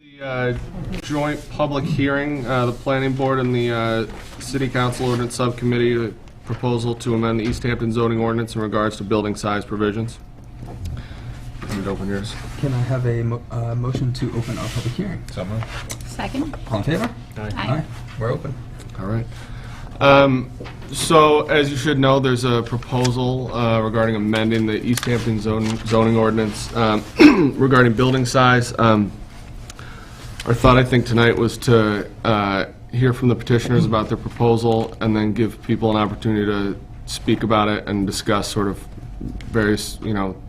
The joint public hearing, the planning board and the city council ordinance subcommittee proposal to amend the Easthampton zoning ordinance in regards to building size provisions. Can you open yours? Can I have a motion to open our public hearing? So moved. Second. All in favor? Aye. We're open. All right. So, as you should know, there's a proposal regarding amending the Easthampton zoning ordinance regarding building size. Our thought, I think, tonight was to hear from the petitioners about their proposal and then give people an opportunity to speak about it and discuss sort of various,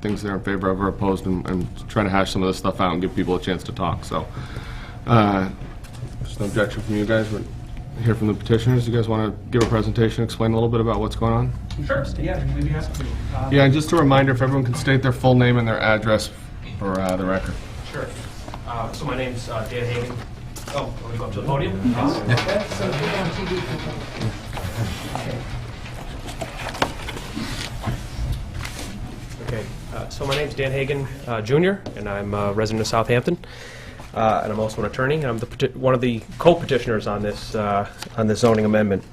things they're in favor of or opposed, and try to hash some of this stuff out and give people a chance to talk. So, there's no objection from you guys. We're hear from the petitioners. You guys want to give a presentation, explain a little bit about what's going on? Sure. Yeah, we'd be happy to. Yeah, and just a reminder, if everyone can state their full name and their address for the record. Sure. So my name's Dan Hagan. Oh, want to go up to the podium? Okay. So my name's Dan Hagan, Jr., and I'm a resident of Southampton. And I'm also an attorney, and I'm one of the co-petitioners on this zoning amendment.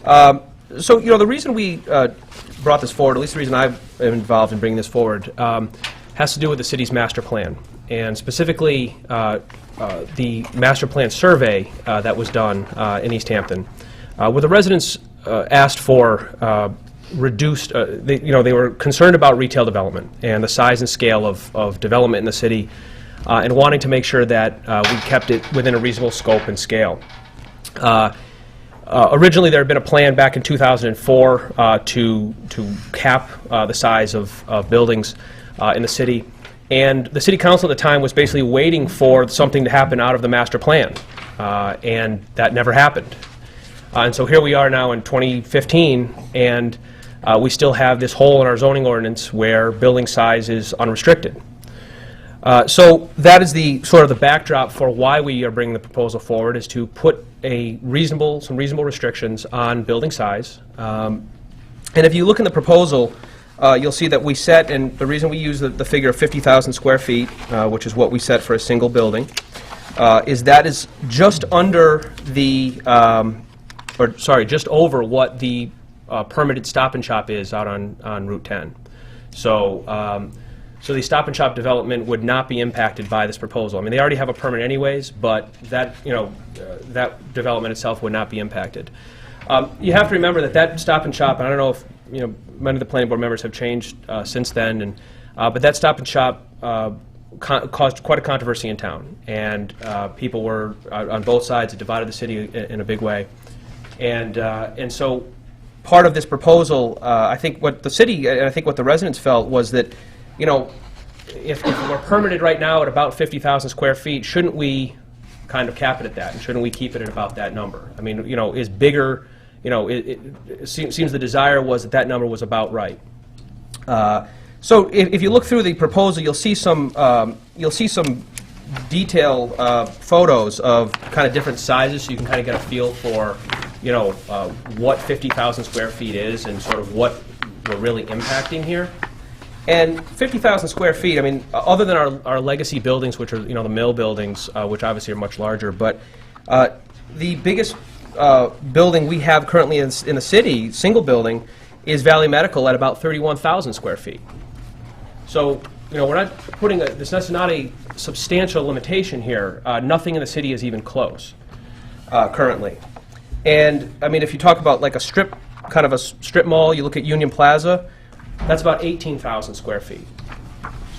So, the reason we brought this forward, at least the reason I'm involved in bringing this forward, has to do with the city's master plan, and specifically the master plan survey that was done in Easthampton, where the residents asked for reduced. They were concerned about retail development and the size and scale of development in the city. And wanting to make sure that we kept it within a reasonable scope and scale. Originally, there had been a plan back in 2004 to cap the size of buildings in the city, and the city council at the time was basically waiting for something to happen out of the master plan, and that never happened. And so here we are now in 2015, and we still have this hole in our zoning ordinance where building size is unrestricted. So that is the sort of the backdrop for why we are bringing the proposal forward, is to put some reasonable restrictions on building size. And if you look in the proposal, you'll see that we set, and the reason we use the figure of 50,000 square feet, which is what we set for a single building, is just under the, just over what the permitted Stop and Shop is out on Route 10. So the Stop and Shop development would not be impacted by this proposal. I mean, they already have a permit anyways, but that that development itself would not be impacted. You have to remember that Stop and Shop, and I don't know if many of the planning board members have changed since then, but that Stop and Shop caused quite a controversy in town, and people were on both sides. It divided the city in a big way, and so part of this proposal, I think what the city and I think what the residents felt was that, if we're permitted right now at about 50,000 square feet, shouldn't we kind of cap it at that, and shouldn't we keep it at about that number? I mean, is bigger, it seems the desire was that number was about right. So if you look through the proposal, you'll see some detail photos of kind of different sizes, so you can kind of get a feel for, what 50,000 square feet is and sort of what we're really impacting here. And 50,000 square feet, I mean, other than our legacy buildings, which are, the mill buildings, which obviously are much larger, but the biggest building we have currently in the city, single building, is Valley Medical at about 31,000 square feet. So, we're not putting this is not a substantial limitation here. Nothing in the city is even close currently. And, I mean, if you talk about like a strip mall, you look at Union Plaza, that's about 18,000 square feet.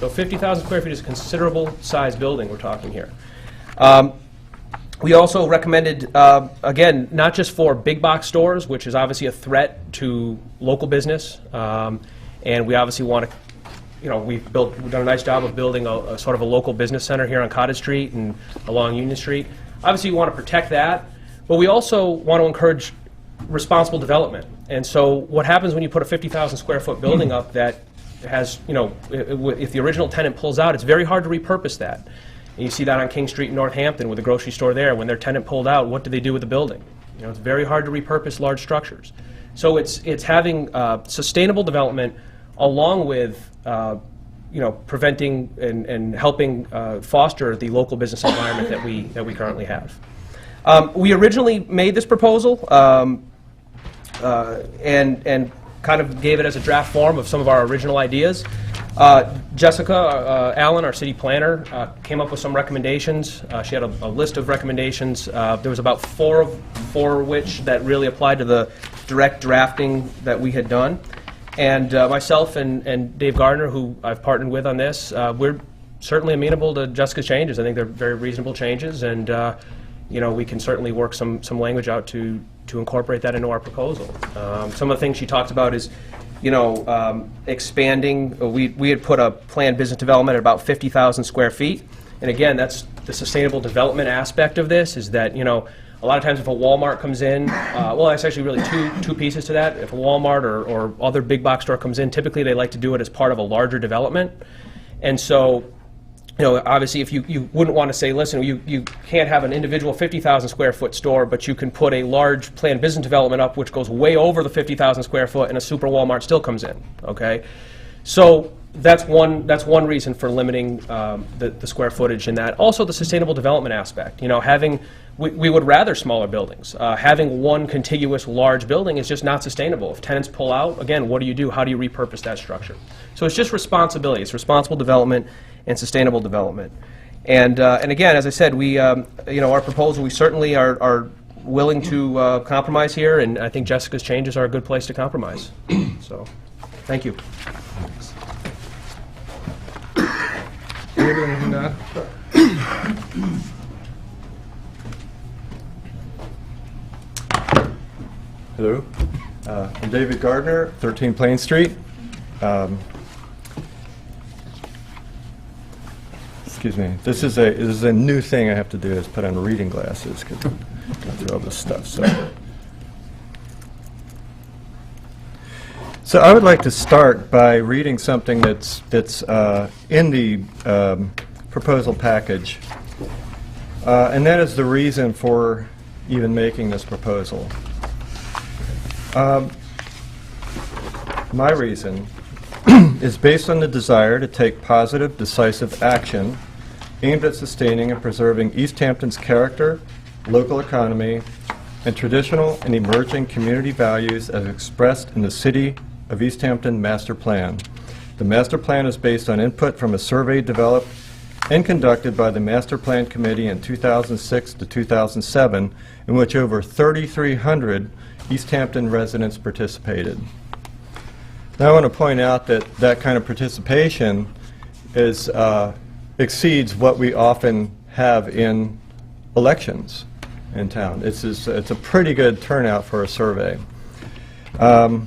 So 50,000 square feet is a considerable size building we're talking here. We also recommended, again, not just for big box stores, which is obviously a threat to local business, and we obviously want to, we've done a nice job of building a sort of a local business center here on Cottage Street and along Union Street. Obviously, we want to protect that, but we also want to encourage responsible development. And so what happens when you put a 50,000 square foot building up that has, if the original tenant pulls out, it's very hard to repurpose that. And you see that on King Street in Northampton with the grocery store there. When their tenant pulled out, what do they do with the building? It's very hard to repurpose large structures. So it's having sustainable development along with preventing and helping foster the local business environment that we currently have. We originally made this proposal and kind of gave it as a draft form of some of our original ideas. Jessica Allen, our city planner, came up with some recommendations. She had a list of recommendations. There was about four of which that really applied to the direct drafting that we had done. And myself and Dave Gardner, who I've partnered with on this, we're certainly amenable to Jessica's changes. I think they're very reasonable changes, and we can certainly work some language out to incorporate that into our proposal. Some of the things she talked about is, expanding. We had put a planned business development at about 50,000 square feet, and again, that's the sustainable development aspect of this. Is that a lot of times if a Walmart comes in, well, that's actually really two pieces to that. If a Walmart or other big box store comes in, typically they like to do it as part of a larger development, and so. Obviously, if you wouldn't want to say, listen, you can't have an individual 50,000 square foot store, but you can put a large planned business development up which goes way over the 50,000 square foot, and a super Walmart still comes in. Okay, so that's one reason for limiting the square footage in that. Also, the sustainable development aspect. We would rather smaller buildings. Having one contiguous large building is just not sustainable. If tenants pull out, again, what do you do? How do you repurpose that structure? So it's just responsibility. It's responsible development and sustainable development. And again, as I said, our proposal, we certainly are willing to compromise here, and I think Jessica's changes are a good place to compromise. So, thank you. David, anything to add? Hello, I'm David Gardner, 13 Plain Street. Excuse me. This is a new thing I have to do, is put on reading glasses because I'm going through all this stuff. So I would like to start by reading something that's in the proposal package, and that is the reason for even making this proposal. My reason is based on the desire to take positive, decisive action aimed at sustaining and preserving Easthampton's character, local economy, and traditional and emerging community values as expressed in the City of Easthampton Master Plan. The Master Plan is based on input from a survey developed and conducted by the Master Plan Committee in 2006 to 2007, in which over 3,300 Easthampton residents participated. Now I want to point out that that kind of participation exceeds what we often have in elections in town. It's a pretty good turnout for a survey. I'm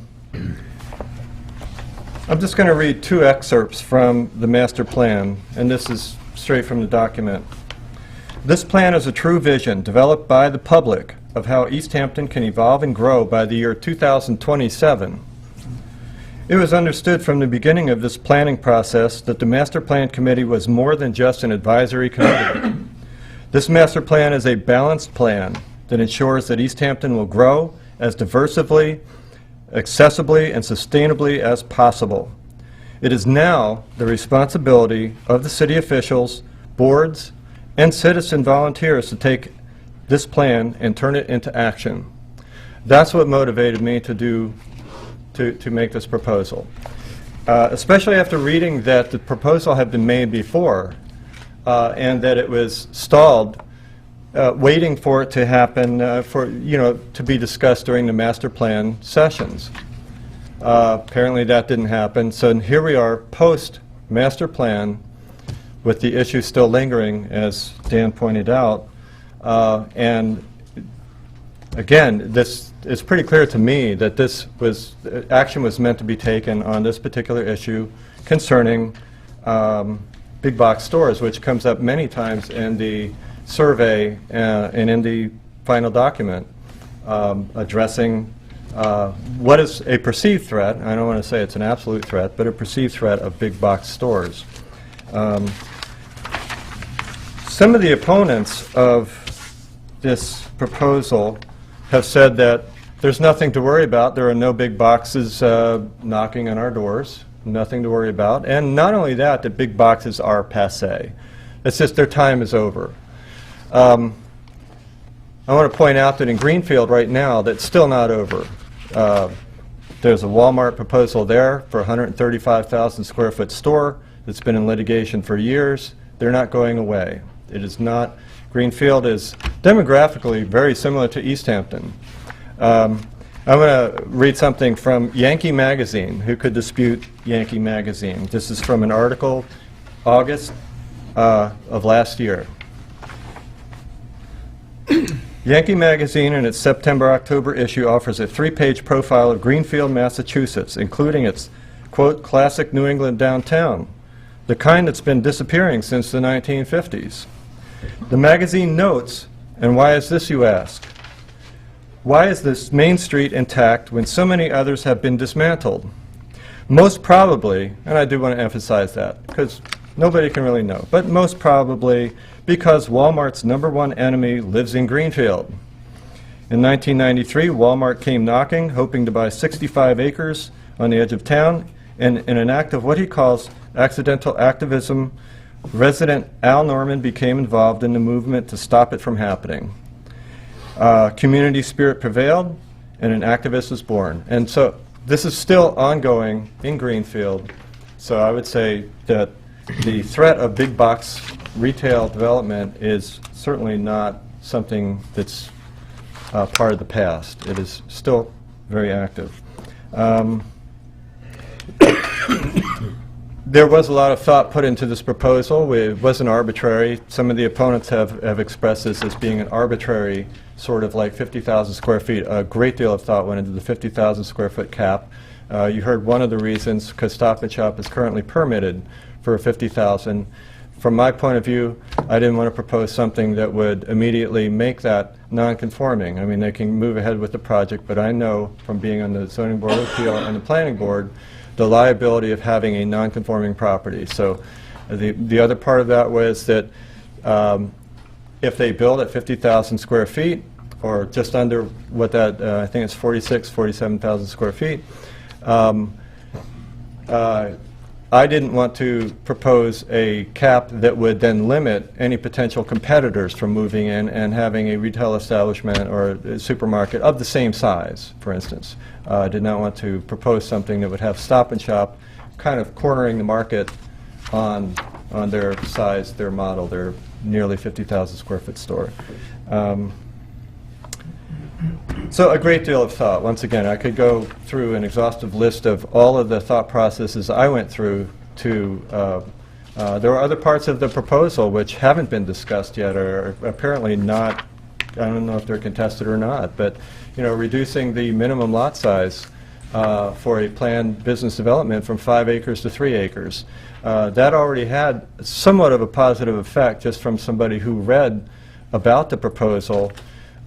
just going to read two excerpts from the master plan, and this is straight from the document. This plan is a true vision developed by the public of how Easthampton can evolve and grow by the year 2027. It was understood from the beginning of this planning process that the Master Plan Committee was more than just an advisory committee. This master plan is a balanced plan that ensures that Easthampton will grow as diversively, accessibly, and sustainably as possible. It is now the responsibility of the city officials, boards, and citizen volunteers to take this plan and turn it into action. That's what motivated me to make this proposal. Especially after reading that the proposal had been made before and that it was stalled, waiting for it to happen, to be discussed during the master plan sessions. Apparently that didn't happen, so here we are post master plan with the issue still lingering, as Dan pointed out. And again, it's pretty clear to me that action was meant to be taken on this particular issue concerning big box stores, which comes up many times in the survey and in the final document, addressing what is a perceived threat. I don't want to say it's an absolute threat, but a perceived threat of big box stores. Some of the opponents of this proposal have said that there's nothing to worry about. There are no big boxes knocking on our doors, nothing to worry about. And not only that, the big boxes are passé. It's just their time is over. I want to point out that in Greenfield right now, that's still not over. There's a Walmart proposal there for a 135,000 square foot store that's been in litigation for years. They're not going away. It is not, Greenfield is demographically very similar to Easthampton. I'm going to read something from Yankee Magazine. Who could dispute Yankee Magazine? This is from an article, August of last year. Yankee Magazine, in its September-October issue, offers a 3-page profile of Greenfield, Massachusetts, including its, quote, classic New England downtown, the kind that's been disappearing since the 1950s. The magazine notes, and why is this, you ask? Why is this main street intact when so many others have been dismantled? Most probably, and I do want to emphasize that, because nobody can really know, but most probably because Walmart's #1 enemy lives in Greenfield. In 1993, Walmart came knocking, hoping to buy 65 acres on the edge of town, and in an act of what he calls accidental activism, resident Al Norman became involved in the movement to stop it from happening. Community spirit prevailed, and an activist was born. And so this is still ongoing in Greenfield. So I would say that the threat of big box retail development is certainly not something that's part of the past. It is still very active. There was a lot of thought put into this proposal. It wasn't arbitrary. Some of the opponents have expressed this as being an arbitrary sort of like 50,000 square feet. A great deal of thought went into the 50,000 square foot cap. You heard one of the reasons, because Stop and Shop is currently permitted for 50,000. From my point of view, I didn't want to propose something that would immediately make that non-conforming. I mean, they can move ahead with the project, but I know from being on the Zoning Board of Appeal and the Planning Board the liability of having a non-conforming property. So the other part of that was that if they build at 50,000 square feet, or just under what that, I think it's 47,000 square feet, I didn't want to propose a cap that would then limit any potential competitors from moving in and having a retail establishment or a supermarket of the same size, for instance. I did not want to propose something that would have Stop and Shop kind of cornering the market on their size, their model, their nearly 50,000 square foot store. So a great deal of thought. Once again, I could go through an exhaustive list of all of the thought processes I went through to, there are other parts of the proposal which haven't been discussed yet, or are apparently not, I don't know if they're contested or not, but you know, reducing the minimum lot size for a planned business development from 5 acres to 3 acres. That already had somewhat of a positive effect just from somebody who read about the proposal,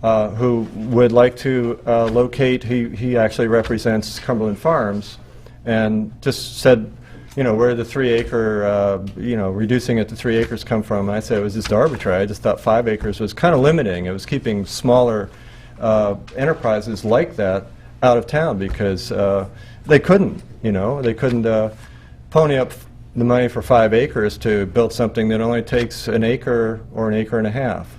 who would like to locate, he actually represents Cumberland Farms, and just said, you know, where the 3 acre, you know, reducing it to 3 acres come from. And I said it was just arbitrary. I just thought 5 acres was kind of limiting. It was keeping smaller enterprises like that out of town because they couldn't, you know, they couldn't pony up the money for 5 acres to build something that only takes an acre or an acre and a half.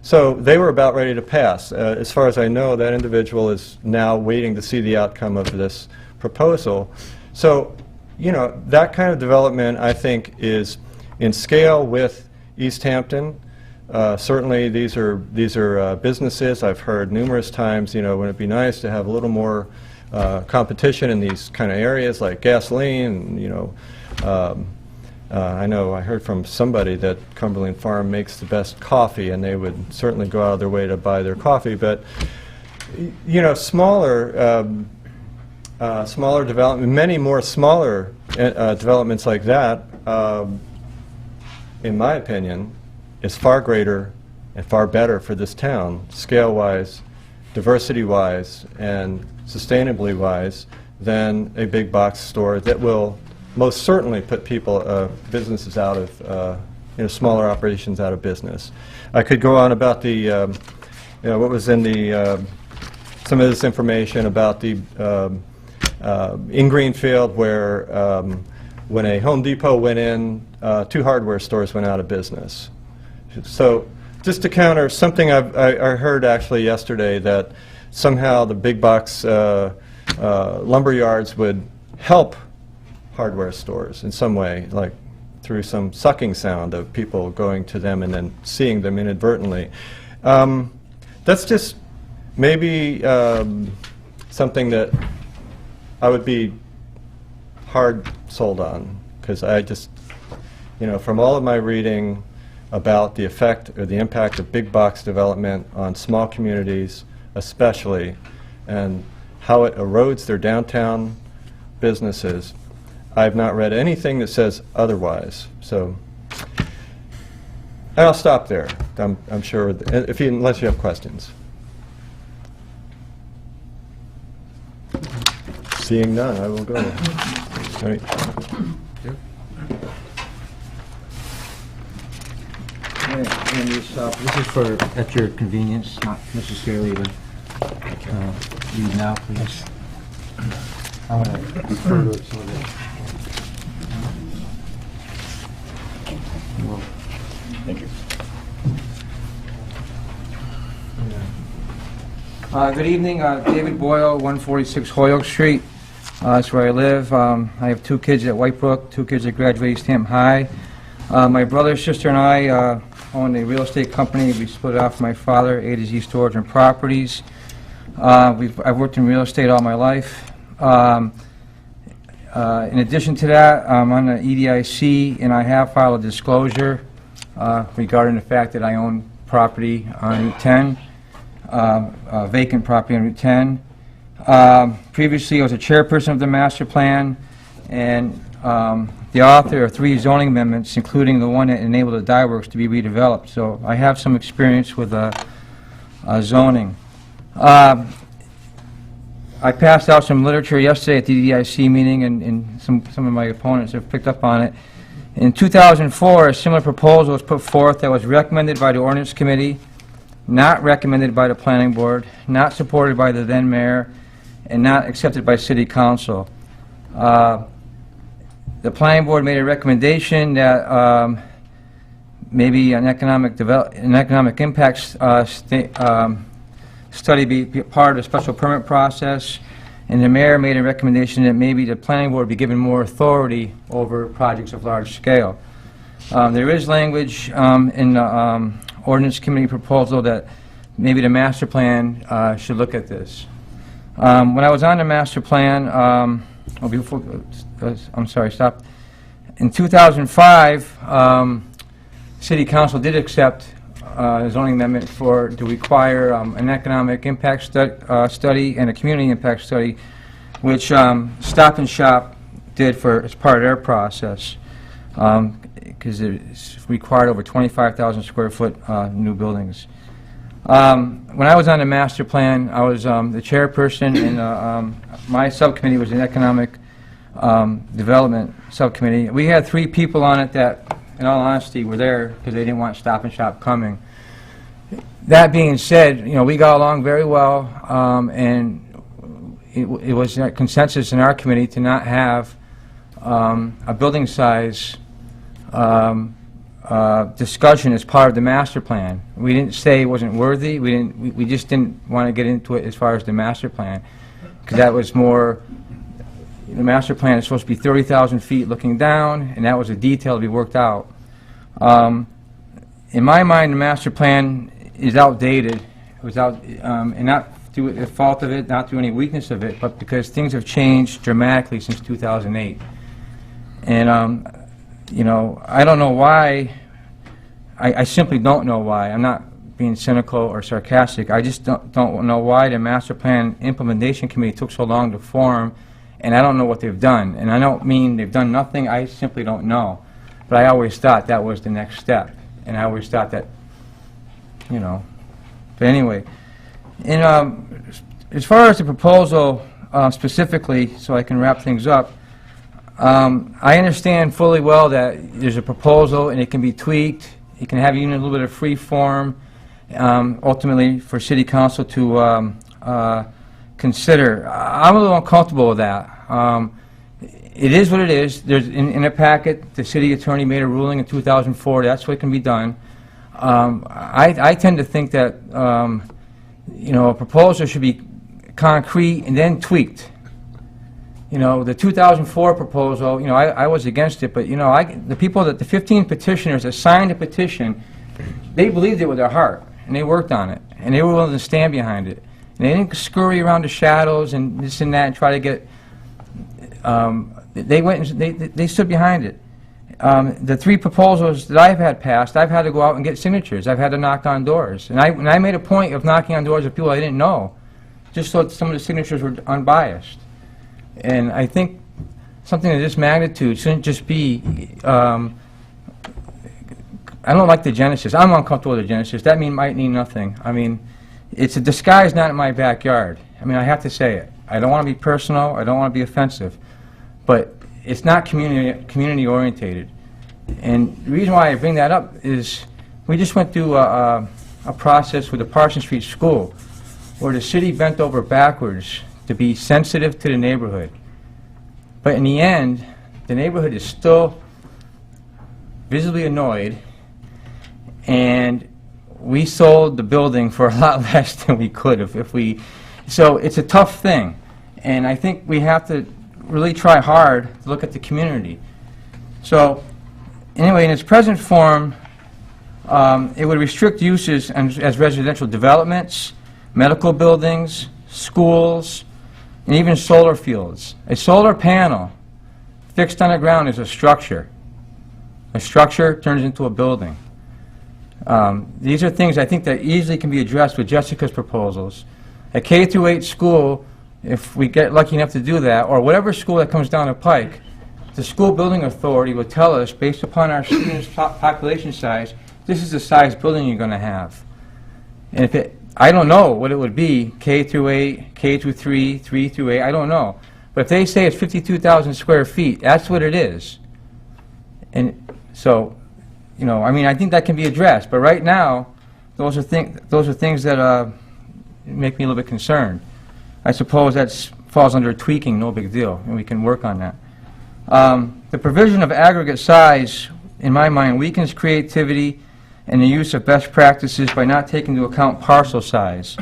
So they were about ready to pass. As far as I know, that individual is now waiting to see the outcome of this proposal. So, you know, that kind of development, I think, is in scale with Easthampton. Certainly, these are businesses. I've heard numerous times, you know, wouldn't it be nice to have a little more competition in these kind of areas like gasoline, you know. I know I heard from somebody that Cumberland Farm makes the best coffee, and they would certainly go out of their way to buy their coffee. But you know, smaller development, many more smaller developments like that, in my opinion, is far greater and far better for this town, scale-wise, diversity-wise, and sustainably-wise, than a big box store that will most certainly put people, businesses out of, you know, smaller operations out of business. I could go on about the, you know, what was in the, some of this information about the in Greenfield where when a Home Depot went in, 2 hardware stores went out of business. So just to counter something I heard actually yesterday, that somehow the big box lumber yards would help hardware stores in some way, like through some sucking sound of people going to them and then seeing them inadvertently. That's just maybe something that I would be hard sold on, because I just, from all of my reading about the effect or the impact of big box development on small communities especially, and how it erodes their downtown businesses, I've not read anything that says otherwise. So, and I'll stop there. I'm sure, unless you have questions. Seeing none, I will go. All right. And this is for, at your convenience, not necessarily to read now, please. I'm going to refer to it so that... Thank you. Good evening, David Boyle, 146 Holyoke Street. That's where I live. I have 2 kids at Whitebrook, 2 kids that graduate Easthampton High. My brother, sister, and I own a real estate company. We split it off from my father, A to Z Storage and Properties. I've worked in real estate all my life. In addition to that, I'm on the EDIC, and I have filed a disclosure regarding the fact that I own property on Route 10. Vacant property on Route 10. Previously, I was a chairperson of the master plan, and the author of 3 zoning amendments, including the one that enabled the dye works to be redeveloped. So I have some experience with zoning. I passed out some literature yesterday at the EDIC meeting, and some of my opponents have picked up on it. In 2004, a similar proposal was put forth that was recommended by the Ordinance Committee, not recommended by the Planning Board, not supported by the then mayor, and not accepted by City Council. The Planning Board made a recommendation that maybe an economic impact study be part of the special permit process, and the mayor made a recommendation that maybe the Planning Board be given more authority over projects of large scale. There is language in the Ordinance Committee proposal that maybe the master plan should look at this. When I was on the master plan, I'm sorry, stop. In 2005, City Council did accept a zoning amendment to require an economic impact study and a community impact study, which Stop and Shop did as part of their process, because it's required over 25,000 square foot new buildings. When I was on the master plan, I was the chairperson, and my subcommittee was an economic development subcommittee. We had 3 people on it that, in all honesty, were there because they didn't want Stop and Shop coming. That being said, we got along very well, and it was a consensus in our committee to not have a building size discussion as part of the master plan. We didn't say it wasn't worthy. We just didn't want to get into it as far as the master plan, because that was more. The master plan is supposed to be 30,000 feet looking down, and that was a detail to be worked out. In my mind, the master plan is outdated. It was and not through the fault of it, not through any weakness of it, but because things have changed dramatically since 2008. And I don't know why. I simply don't know why. I'm not being cynical or sarcastic. I just don't know why the master plan implementation committee took so long to form, and I don't know what they've done. And I don't mean they've done nothing. I simply don't know. But I always thought that was the next step, and I always thought that, But anyway, and as far as the proposal specifically, so I can wrap things up, I understand fully well that there's a proposal and it can be tweaked. It can have even a little bit of free form, ultimately for City Council to consider. I'm a little uncomfortable with that. It is what it is. There's, in a packet, the city attorney made a ruling in 2004, that's what can be done. I tend to think that, you know, a proposal should be concrete and then tweaked. You know, the 2004 proposal, you know, I was against it, but, you know, the people that, the 15 petitioners that signed the petition, they believed it with their heart, and they worked on it, and they were willing to stand behind it. And they didn't scurry around the shadows and this and that and try to get, they went and they stood behind it. The 3 proposals that I've had passed, I've had to go out and get signatures. I've had to knock on doors. And I made a point of knocking on doors of people I didn't know, just so that some of the signatures were unbiased. And I think something of this magnitude shouldn't just be, I don't like the genesis. I'm uncomfortable with the genesis. That might mean nothing. I mean, it's a disguise not in my backyard. I mean, I have to say it. I don't want to be personal. I don't want to be offensive. But it's not community orientated. And the reason why I bring that up is we just went through a process with the Parsons Street School where the city bent over backwards to be sensitive to the neighborhood. But in the end, the neighborhood is still visibly annoyed, and we sold the building for a lot less than we could if we... So it's a tough thing, and I think we have to really try hard to look at the community. So anyway, in its present form, it would restrict uses as residential developments, medical buildings, schools, and even solar fields. A solar panel fixed on the ground is a structure. A structure turns into a building. These are things I think that easily can be addressed with Jessica's proposals. A K-8 school, if we get lucky enough to do that, or whatever school that comes down the pike, the school building authority will tell us, based upon our students' population size, this is the size building you're going to have. And if it, I don't know what it would be, K-8, K-3, 3-8, I don't know. But if they say it's 52,000 square feet, that's what it is. And so, you know, I mean, I think that can be addressed. But right now, those are things that make me a little bit concerned. I suppose that falls under tweaking, no big deal, and we can work on that. The provision of aggregate size, in my mind, weakens creativity and the use of best practices by not taking into account parcel size.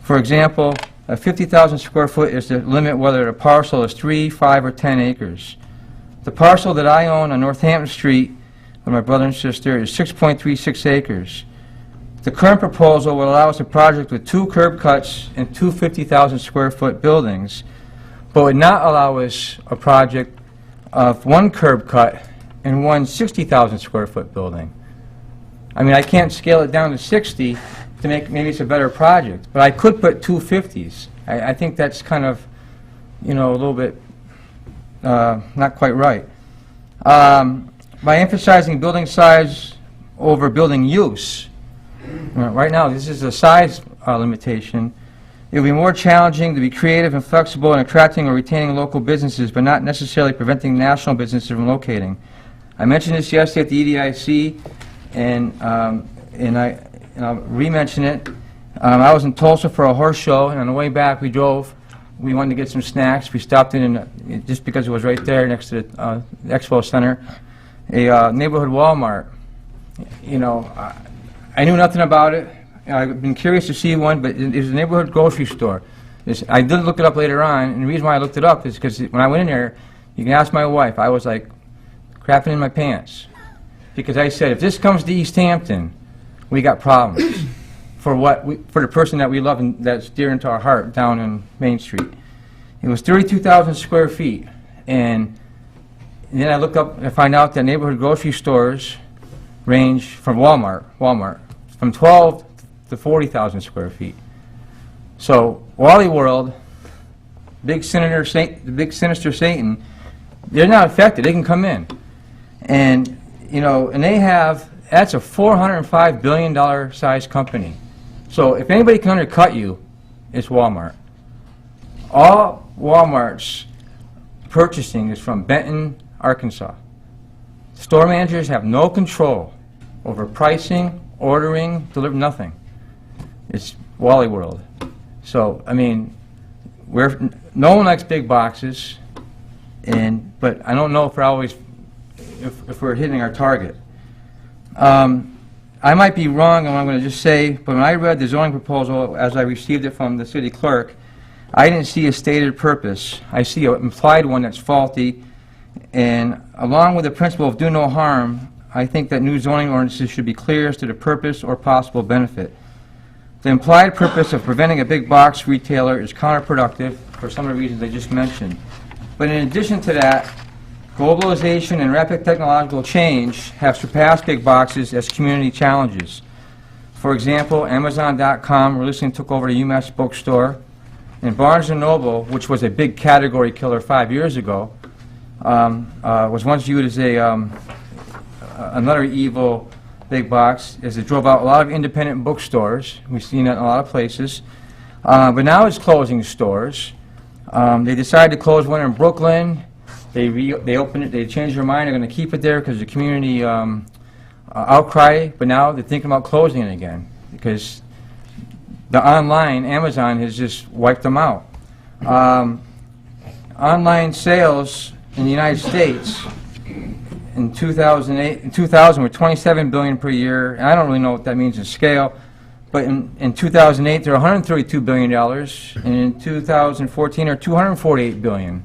For example, a 50,000 square foot is the limit whether a parcel is 3, 5, or 10 acres. The parcel that I own on Northampton Street with my brother and sister is 6.36 acres. The current proposal will allow us a project with 2 curb cuts and 2 50,000 square foot buildings, but would not allow us a project of 1 curb cut and 1 60,000 square foot building. I mean, I can't scale it down to 60 to make, maybe it's a better project, but I could put 2 50s. I think that's kind of, you know, a little bit not quite right. By emphasizing building size over building use, right now this is a size limitation, it would be more challenging to be creative and flexible in attracting or retaining local businesses, but not necessarily preventing national businesses from locating. I mentioned this yesterday at the EDIC, and I'll re-mention it. I was in Tulsa for a horse show, and on the way back we wanted to get some snacks. We stopped in, just because it was right there next to the Expo Center, a neighborhood Walmart. You know, I knew nothing about it. I've been curious to see one, but it was a neighborhood grocery store. I did look it up later on, and the reason why I looked it up is because when I went in there, you can ask my wife, I was like crapping in my pants. Because I said, if this comes to Easthampton, we got problems for the person that we love and that's dear into our heart down on Main Street. It was 32,000 square feet, and then I look up and find out that neighborhood grocery stores range from Walmart, from 12 to 40,000 square feet. So Wally World, big sinister Satan, they're not affected. They can come in, and you know, and that's a $405 billion size company. So if anybody can undercut you, it's Walmart. All Walmart's purchasing is from Benton, Arkansas. Store managers have no control over pricing, ordering, delivering, nothing. It's Wally World. So, I mean, no one likes big boxes, but I don't know if we're always, if we're hitting our target. I might be wrong on what I'm going to just say, but when I read the zoning proposal as I received it from the city clerk, I didn't see a stated purpose. I see an implied one that's faulty, and along with the principle of do no harm, I think that new zoning ordinances should be clear as to the purpose or possible benefit. The implied purpose of preventing a big box retailer is counterproductive for some of the reasons I just mentioned. But in addition to that, globalization and rapid technological change have surpassed big boxes as community challenges. For example, Amazon.com recently took over the UMass bookstore, and Barnes & Noble, which was a big category killer 5 years ago, was once viewed as another evil big box, as it drove out a lot of independent bookstores. We've seen that in a lot of places. But now it's closing stores. They decided to close one in Brooklyn. They opened it, they changed their mind, they're going to keep it there because of the community outcry, but now they're thinking about closing it again because the online, Amazon, has just wiped them out. Online sales in the United States in 2000 were 27 billion per year, and I don't really know what that means in scale, but in 2008 they're $132 billion, and in 2014 they're $248 billion.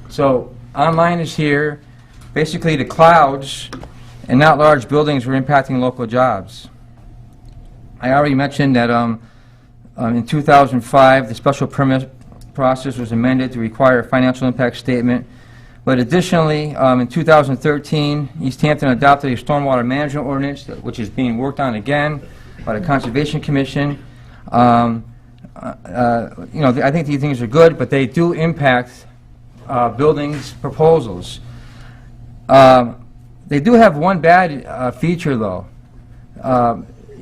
So online is here. Basically, the clouds and not large buildings were impacting local jobs. I already mentioned that in 2005, the special permit process was amended to require a financial impact statement. But additionally, in 2013, Easthampton adopted a stormwater management ordinance, which is being worked on again by the Conservation Commission. I think these things are good, but they do impact buildings proposals. They do have one bad feature, though.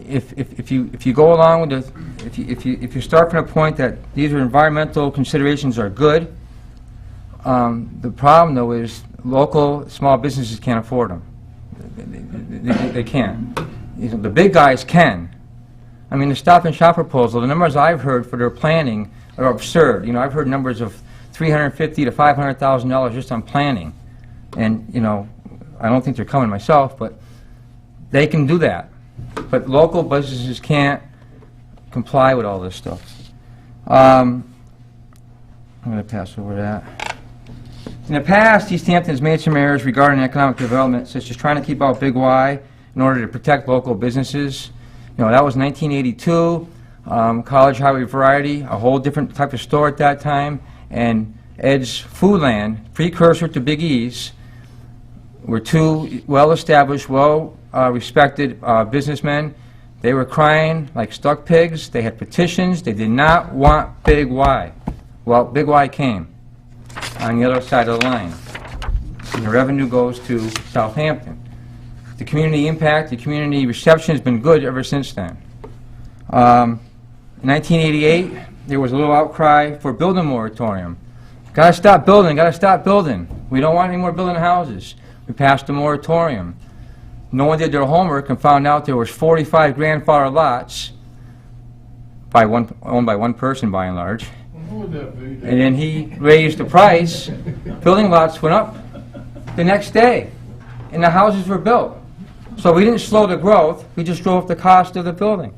If you go along with the, if you start from the point that these are environmental considerations are good, the problem though is local small businesses can't afford them. They can't. The big guys can. I mean, the Stop and Shop proposal, the numbers I've heard for their planning are absurd. You know, I've heard numbers of $350,000 to $500,000 just on planning, and you know, I don't think they're coming myself, but they can do that. But local businesses can't comply with all this stuff. I'm going to pass over that. In the past, Easthampton has made some errors regarding economic development, such as trying to keep out Big Y in order to protect local businesses. You know, that was 1982. College Highway Variety, a whole different type of store at that time, and Ed's Foodland, precursor to Big E's, were two well-established, well-respected businessmen. They were crying like stuck pigs. They had petitions. They did not want Big Y. Well, Big Y came on the other side of the line, and the revenue goes to Southampton. The community impact, the community reception has been good ever since then. In 1988, there was a little outcry for building moratorium. Gotta stop building, gotta stop building. We don't want any more building houses. We passed a moratorium. No one did their homework and found out there was 45 grandfather lots owned by one person by and large. And then he raised the price. Building lots went up the next day, and the houses were built. So we didn't slow the growth, we just drove up the cost of the building.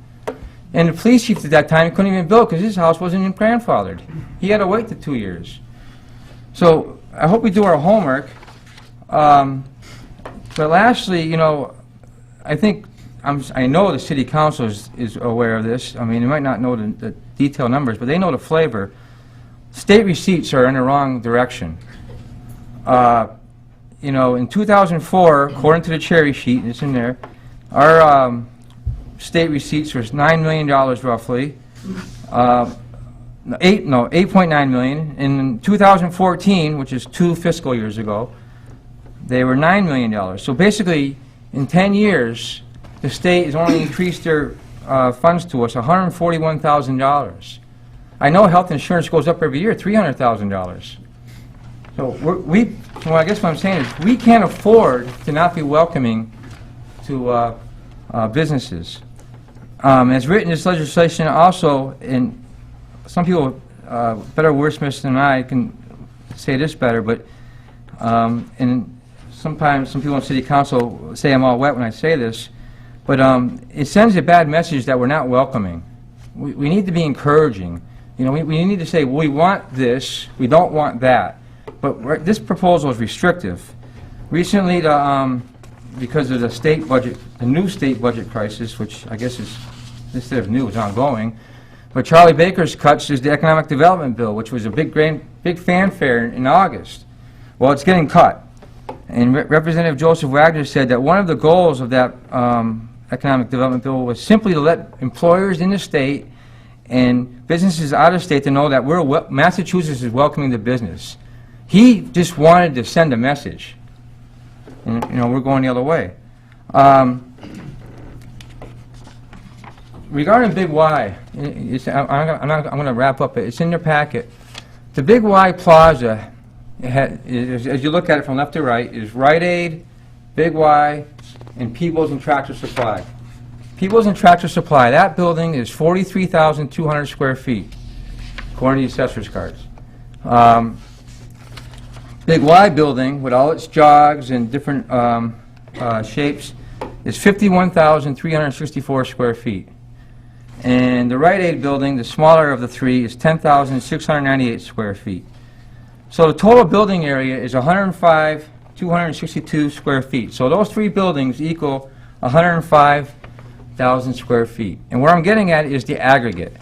And the police chief at that time couldn't even build because his house wasn't even grandfathered. He had to wait the 2 years. So I hope we do our homework. But lastly, you know, I know the city council is aware of this. I mean, they might not know the detailed numbers, but they know the flavor. State receipts are in the wrong direction. You know, in 2004, according to the cherry sheet, and it's in there, our state receipts was $9 million roughly. 8.9 million. In 2014, which is 2 fiscal years ago, they were $9 million. So basically, in 10 years, the state has only increased their funds to us $141,000. I know health insurance goes up every year, $300,000. So well, I guess what I'm saying is we can't afford to not be welcoming to businesses. As written, this legislation also, some people better wordsmiths than I can say this better, but, and sometimes some people in city council say I'm all wet when I say this, but it sends a bad message that we're not welcoming. We need to be encouraging. You know, we need to say, well, we want this, we don't want that. But this proposal is restrictive. Recently, because of the state budget, the new state budget crisis, which I guess is, instead of new, is ongoing, but Charlie Baker's cuts is the economic development bill, which was a big fanfare in August. Well, it's getting cut. And Representative Joseph Wagner said that one of the goals of that economic development bill was simply to let employers in the state and businesses out of state to know that Massachusetts is welcoming the business. He just wanted to send a message. And, you know, we're going the other way. Regarding Big Y, I'm going to wrap up. It's in their packet. The Big Y Plaza, as you look at it from left to right, is Rite Aid, Big Y, and Peebles and Tractor Supply. Peebles and Tractor Supply, that building is 43,200 square feet, according to the assessor's cards. Big Y building, with all its jogs and different shapes, is 51,364 square feet. And the Rite Aid building, the smaller of the three, is 10,698 square feet. So the total building area is 105,262 square feet. So those three buildings equal 105,000 square feet. And where I'm getting at is the aggregate.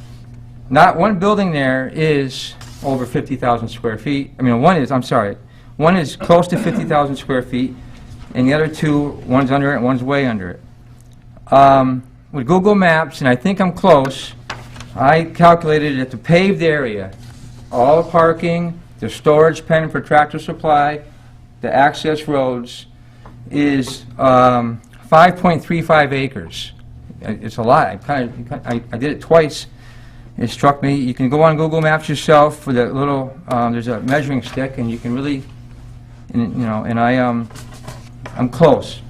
Not one building there is over 50,000 square feet. I mean, one is close to 50,000 square feet, and the other two, one's under it and one's way under it. With Google Maps, and I think I'm close, I calculated that the paved area, all the parking, the storage pen for Tractor Supply, the access roads, is 5.35 acres. It's a lot. I did it twice. It struck me. You can go on Google Maps yourself for the little, there's a measuring stick, and you can really, and I'm close.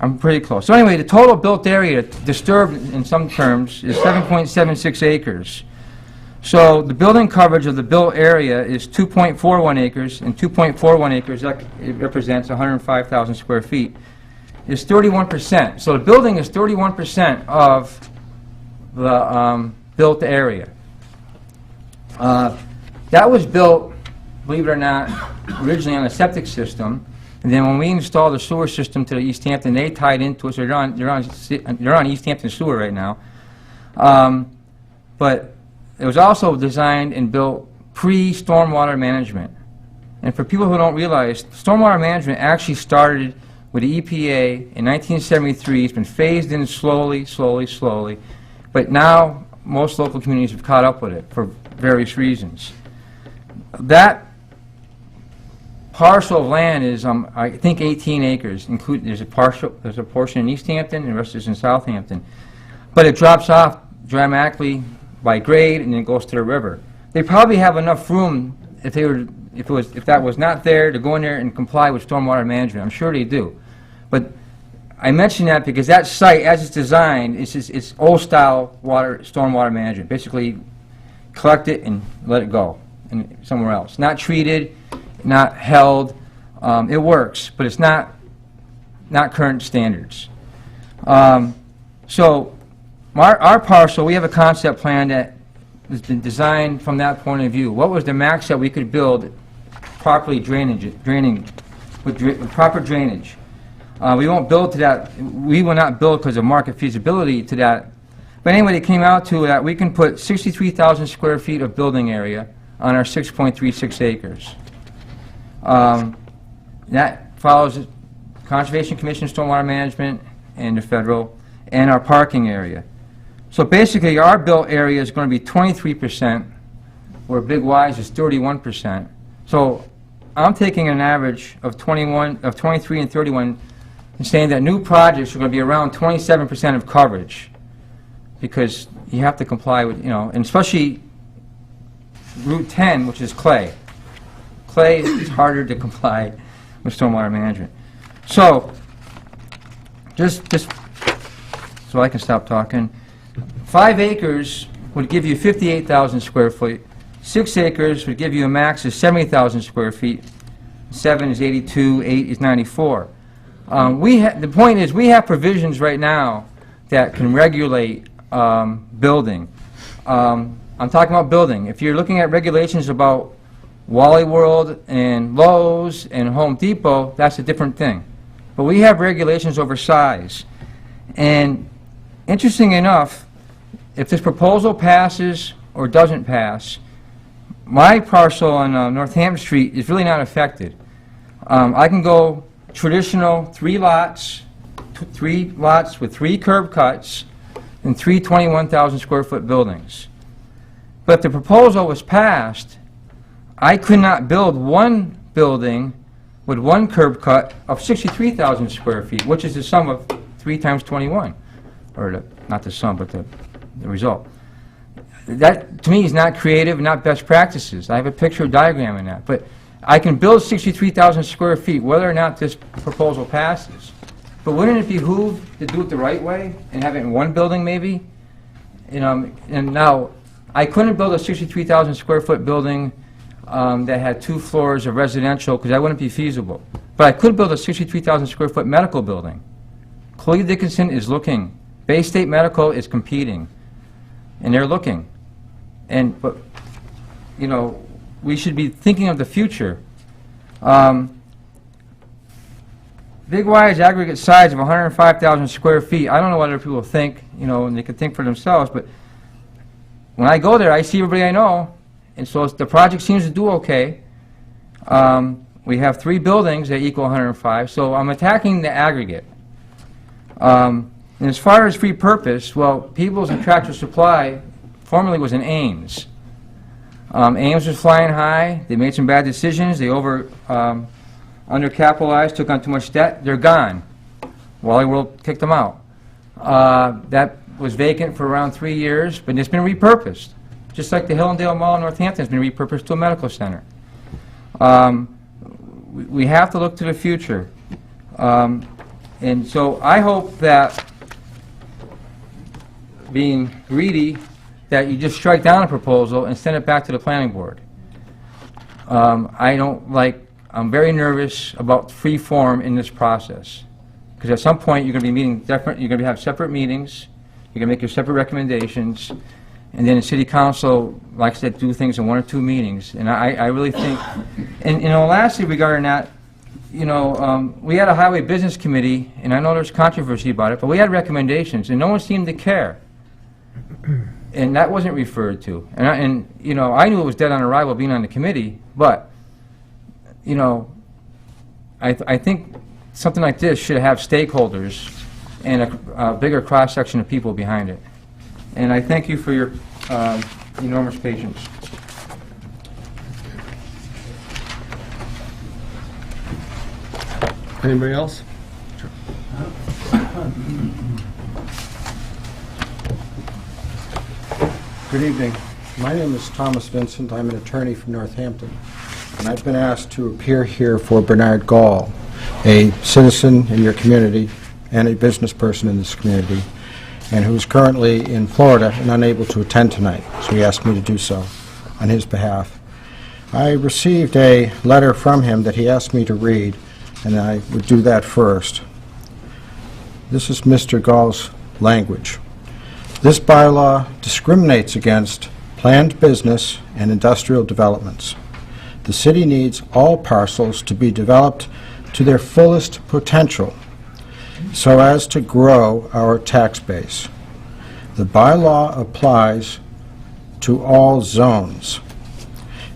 I'm pretty close. So anyway, the total built area, disturbed in some terms, is 7.76 acres. So the building coverage of the built area is 2.41 acres, and 2.41 acres, that it represents 105,000 square feet, is 31%. So the building is 31% of the built area. That was built, believe it or not, originally on a septic system, and then when we installed the sewer system to the Easthampton, they tied into it, so they're on Easthampton sewer right now. But it was also designed and built pre-stormwater management. And for people who don't realize, stormwater management actually started with the EPA in 1973. It's been phased in slowly, slowly, slowly. But now most local communities have caught up with it for various reasons. That parcel of land is, I think, 18 acres. There's a portion in Easthampton, and the rest is in Southampton. But it drops off dramatically by grade, and then goes to the river. They probably have enough room if that was not there to go in there and comply with stormwater management. I'm sure they do. But I mention that because that site, as it's designed, it's old-style stormwater management. Basically, collect it and let it go and somewhere else. Not treated, not held. It works, but it's not current standards. So our parcel, we have a concept plan that has been designed from that point of view. What was the max that we could build properly draining with proper drainage? We won't build to that. We will not build because of market feasibility to that. But anyway, it came out to that we can put 63,000 square feet of building area on our 6.36 acres. That follows the Conservation Commission, Stormwater Management, and the federal, and our parking area. So basically, our built area is going to be 23%, where Big Y's is 31%. So I'm taking an average of 23 and 31, and saying that new projects are going to be around 27% of coverage, because you have to comply with, and especially Route 10, which is clay. Clay is harder to comply with stormwater management. So, just so I can stop talking, 5 acres would give you 58,000 square feet. 6 acres would give you a max of 70,000 square feet. 7 is 82, 8 is 94. The point is, we have provisions right now that can regulate building. I'm talking about building. If you're looking at regulations about Wally World and Lowe's and Home Depot, that's a different thing. But we have regulations over size. And interesting enough, if this proposal passes or doesn't pass, my parcel on Northampton Street is really not affected. I can go traditional 3 lots with 3 curb cuts and 3 21,000 square foot buildings. But if the proposal was passed, I could not build one building with 1 curb cut of 63,000 square feet, which is the sum of 3 times 21, or not the sum, but the result. That, to me, is not creative, not best practices. I have a picture diagram in that. But I can build 63,000 square feet whether or not this proposal passes. But wouldn't it behoove to do it the right way and have it in 1 building maybe? And now, I couldn't build a 63,000 square foot building that had 2 floors of residential because that wouldn't be feasible. But I could build a 63,000 square foot medical building. Cleve Dickinson is looking. Bay State Medical is competing. And they're looking. But, you know, we should be thinking of the future. Big Y's aggregate size of 105,000 square feet. I don't know what other people think, you know, and they can think for themselves, but when I go there, I see everybody I know, and so the project seems to do okay. We have 3 buildings that equal 105, so I'm attacking the aggregate. And as far as free purpose, well, Peoples and Tractor Supply formerly was in Ames. Ames was flying high. They made some bad decisions. They undercapitalized, took on too much debt. They're gone. Wally World kicked them out. That was vacant for around 3 years, but it's been repurposed. Just like the Hillendale Mall in Northampton has been repurposed to a medical center. We have to look to the future. And so I hope that, being greedy, that you just strike down a proposal and send it back to the planning board. I'm very nervous about free form in this process. Because at some point you're going to be meeting different, you're going to have separate meetings, you're going to make your separate recommendations, and then the city council likes to do things in 1 or 2 meetings. And I really think, and you know, lastly regarding that, you know, we had a highway business committee, and I know there's controversy about it, but we had recommendations, and no one seemed to care. And that wasn't referred to. And you know, I knew it was dead on arrival being on the committee, but, you know, I think something like this should have stakeholders and a bigger cross-section of people behind it. And I thank you for your enormous patience. Anybody else? Good evening. My name is Thomas Vincent. I'm an attorney from Northampton, and I've been asked to appear here for Bernard Gall, a citizen in your community and a business person in this community, and who's currently in Florida and unable to attend tonight, so he asked me to do so on his behalf. I received a letter from him that he asked me to read, and I would do that first. This is Mr. Gall's language. This bylaw discriminates against planned business and industrial developments. The city needs all parcels to be developed to their fullest potential so as to grow our tax base. The bylaw applies to all zones.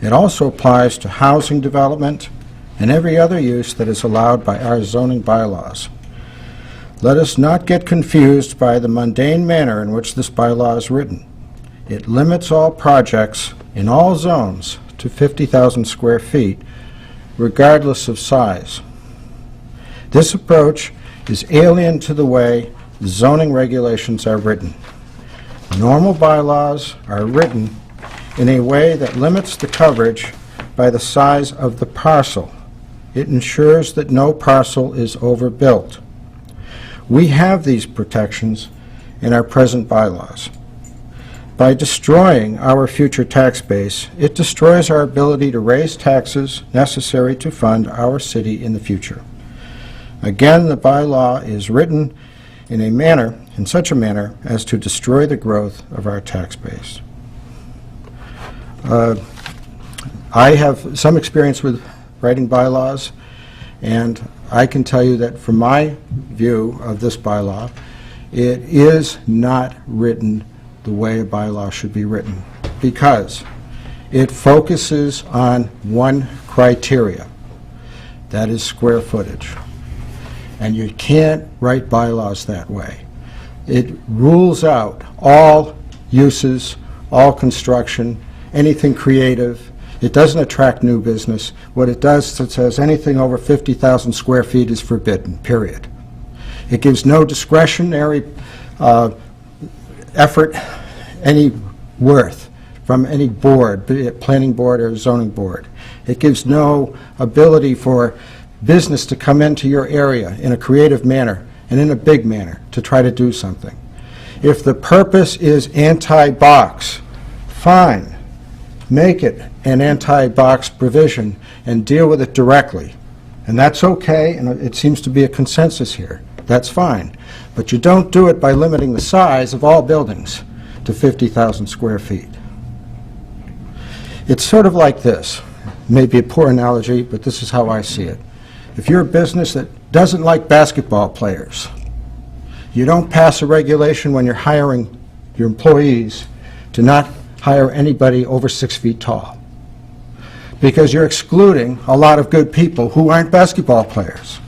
It also applies to housing development and every other use that is allowed by our zoning bylaws. Let us not get confused by the mundane manner in which this bylaw is written. It limits all projects in all zones to 50,000 square feet, regardless of size. This approach is alien to the way zoning regulations are written. Normal bylaws are written in a way that limits the coverage by the size of the parcel. It ensures that no parcel is overbuilt. We have these protections in our present bylaws. By destroying our future tax base, it destroys our ability to raise taxes necessary to fund our city in the future. Again, the bylaw is written in such a manner as to destroy the growth of our tax base. I have some experience with writing bylaws, and I can tell you that from my view of this bylaw, it is not written the way a bylaw should be written, because it focuses on one criteria, that is square footage. And you can't write bylaws that way. It rules out all uses, all construction, anything creative. It doesn't attract new business. What it does, it says anything over 50,000 square feet is forbidden, period. It gives no discretionary effort, any worth from any board, be it planning board or zoning board. It gives no ability for business to come into your area in a creative manner and in a big manner to try to do something. If the purpose is anti-box, fine. Make it an anti-box provision and deal with it directly. And that's okay, and it seems to be a consensus here. That's fine. But you don't do it by limiting the size of all buildings to 50,000 square feet. It's sort of like this. Maybe a poor analogy, but this is how I see it. If you're a business that doesn't like basketball players, you don't pass a regulation when you're hiring your employees to not hire anybody over 6 feet tall, because you're excluding a lot of good people who aren't basketball players.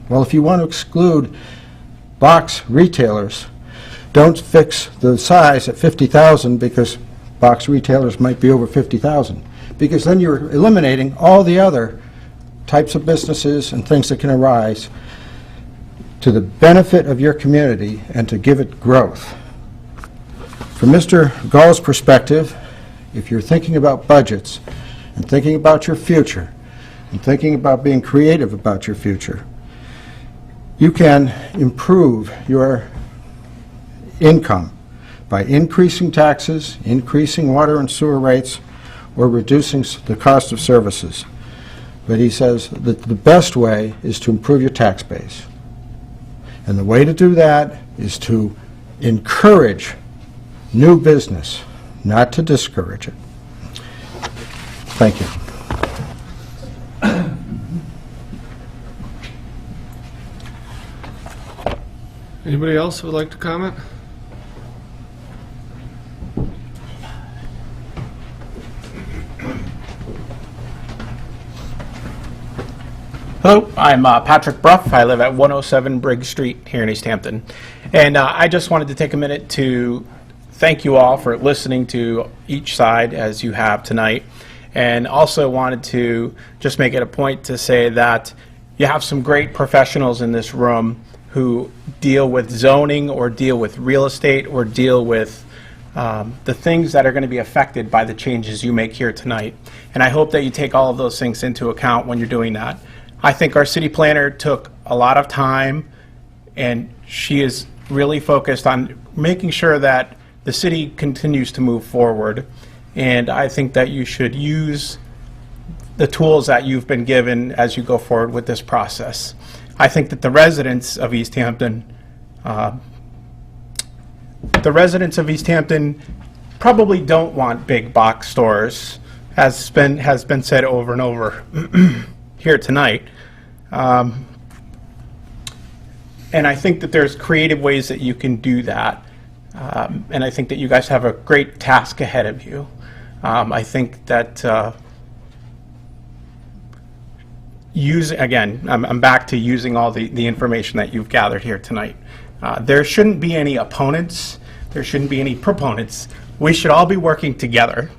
Well, if you want to exclude box retailers, don't fix the size at 50,000 because box retailers might be over 50,000, because then you're eliminating all the other types of businesses and things that can arise to the benefit of your community and to give it growth. From Mr. Gall's perspective, if you're thinking about budgets and thinking about your future and thinking about being creative about your future, you can improve your income by increasing taxes, increasing water and sewer rates, or reducing the cost of services. But he says that the best way is to improve your tax base. And the way to do that is to encourage new business, not to discourage it. Thank you. Anybody else who would like to comment? Hello, I'm Patrick Bruff. I live at 107 Briggs Street here in Easthampton. And I just wanted to take a minute to thank you all for listening to each side as you have tonight. And also wanted to just make it a point to say that you have some great professionals in this room who deal with zoning or deal with real estate or deal with the things that are going to be affected by the changes you make here tonight. And I hope that you take all of those things into account when you're doing that. I think our city planner took a lot of time, and she is really focused on making sure that the city continues to move forward. And I think that you should use the tools that you've been given as you go forward with this process. I think that the residents of Easthampton probably don't want big box stores, as has been said over and over here tonight. And I think that there's creative ways that you can do that. And I think that you guys have a great task ahead of you. I think that I'm back to using all the information that you've gathered here tonight. There shouldn't be any opponents. There shouldn't be any proponents. We should all be working together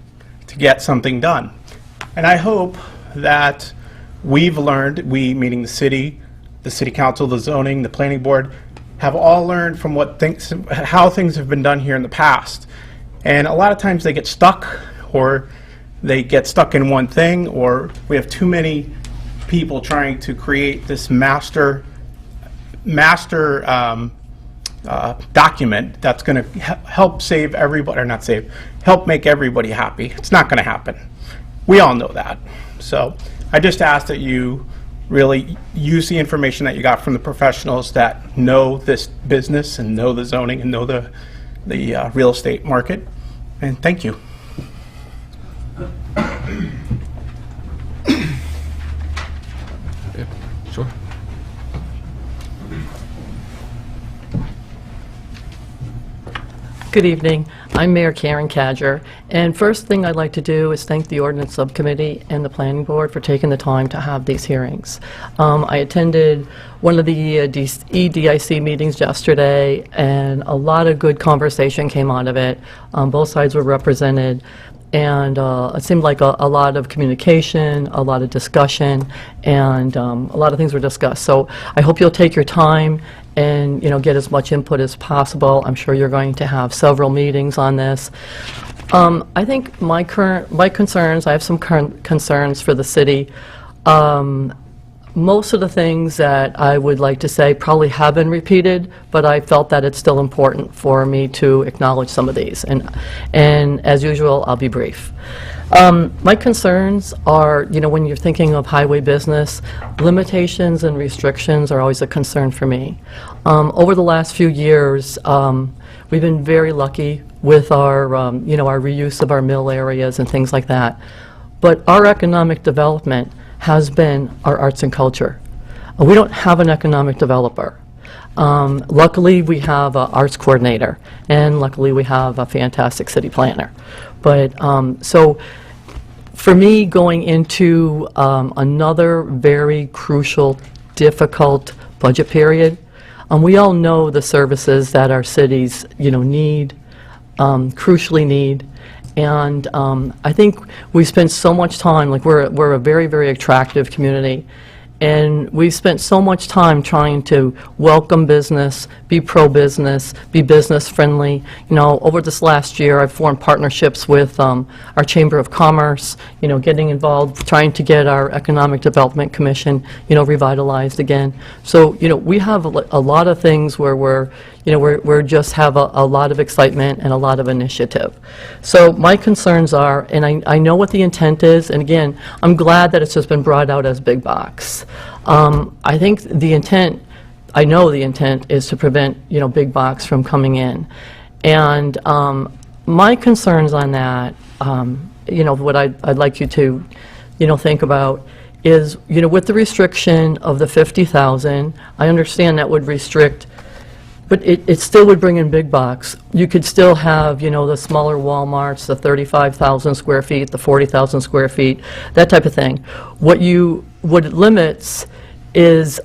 to get something done. And I hope that we've learned, we meaning the city council, the zoning, the planning board, have all learned from how things have been done here in the past. And a lot of times they get stuck, or they get stuck in one thing, or we have too many people trying to create this master document that's going to help save everybody, or not save, help make everybody happy. It's not going to happen. We all know that. So I just ask that you really use the information that you got from the professionals that know this business and know the zoning and know the real estate market. And thank you. Yeah, sure. Good evening. I'm Mayor Karen Cadger, and first thing I'd like to do is thank the Ordinance Subcommittee and the Planning Board for taking the time to have these hearings. I attended one of the EDIC meetings yesterday, and a lot of good conversation came out of it. Both sides were represented, and it seemed like a lot of communication, a lot of discussion, and a lot of things were discussed. So I hope you'll take your time and get as much input as possible. I'm sure you're going to have several meetings on this. I think my concerns, I have some current concerns for the city. Most of the things that I would like to say probably have been repeated, but I felt that it's still important for me to acknowledge some of these. And as usual, I'll be brief. My concerns are, when you're thinking of highway business, limitations and restrictions are always a concern for me. Over the last few years, we've been very lucky with our, our reuse of our mill areas and things like that. But our economic development has been our arts and culture. We don't have an economic developer. Luckily, we have an arts coordinator, and luckily we have a fantastic city planner. But so for me, going into another very crucial, difficult budget period, we all know the services that our cities, need, crucially need. And I think we spent so much time, like we're a very, very attractive community, and we've spent so much time trying to welcome business, be pro-business, be business-friendly. Over this last year, I've formed partnerships with our Chamber of Commerce, getting involved, trying to get our Economic Development Commission, revitalized again. So, we have a lot of things where we're just have a lot of excitement and a lot of initiative. So my concerns are, and I know what the intent is, and again, I'm glad that it's just been brought out as big box. I think the intent, I know the intent is to prevent, big box from coming in. And my concerns on that, what I'd like you to, think about is, with the restriction of the 50,000, I understand that would restrict, but it still would bring in big box. You could still have, the smaller Walmarts, the 35,000 square feet, the 40,000 square feet, that type of thing. What it limits is,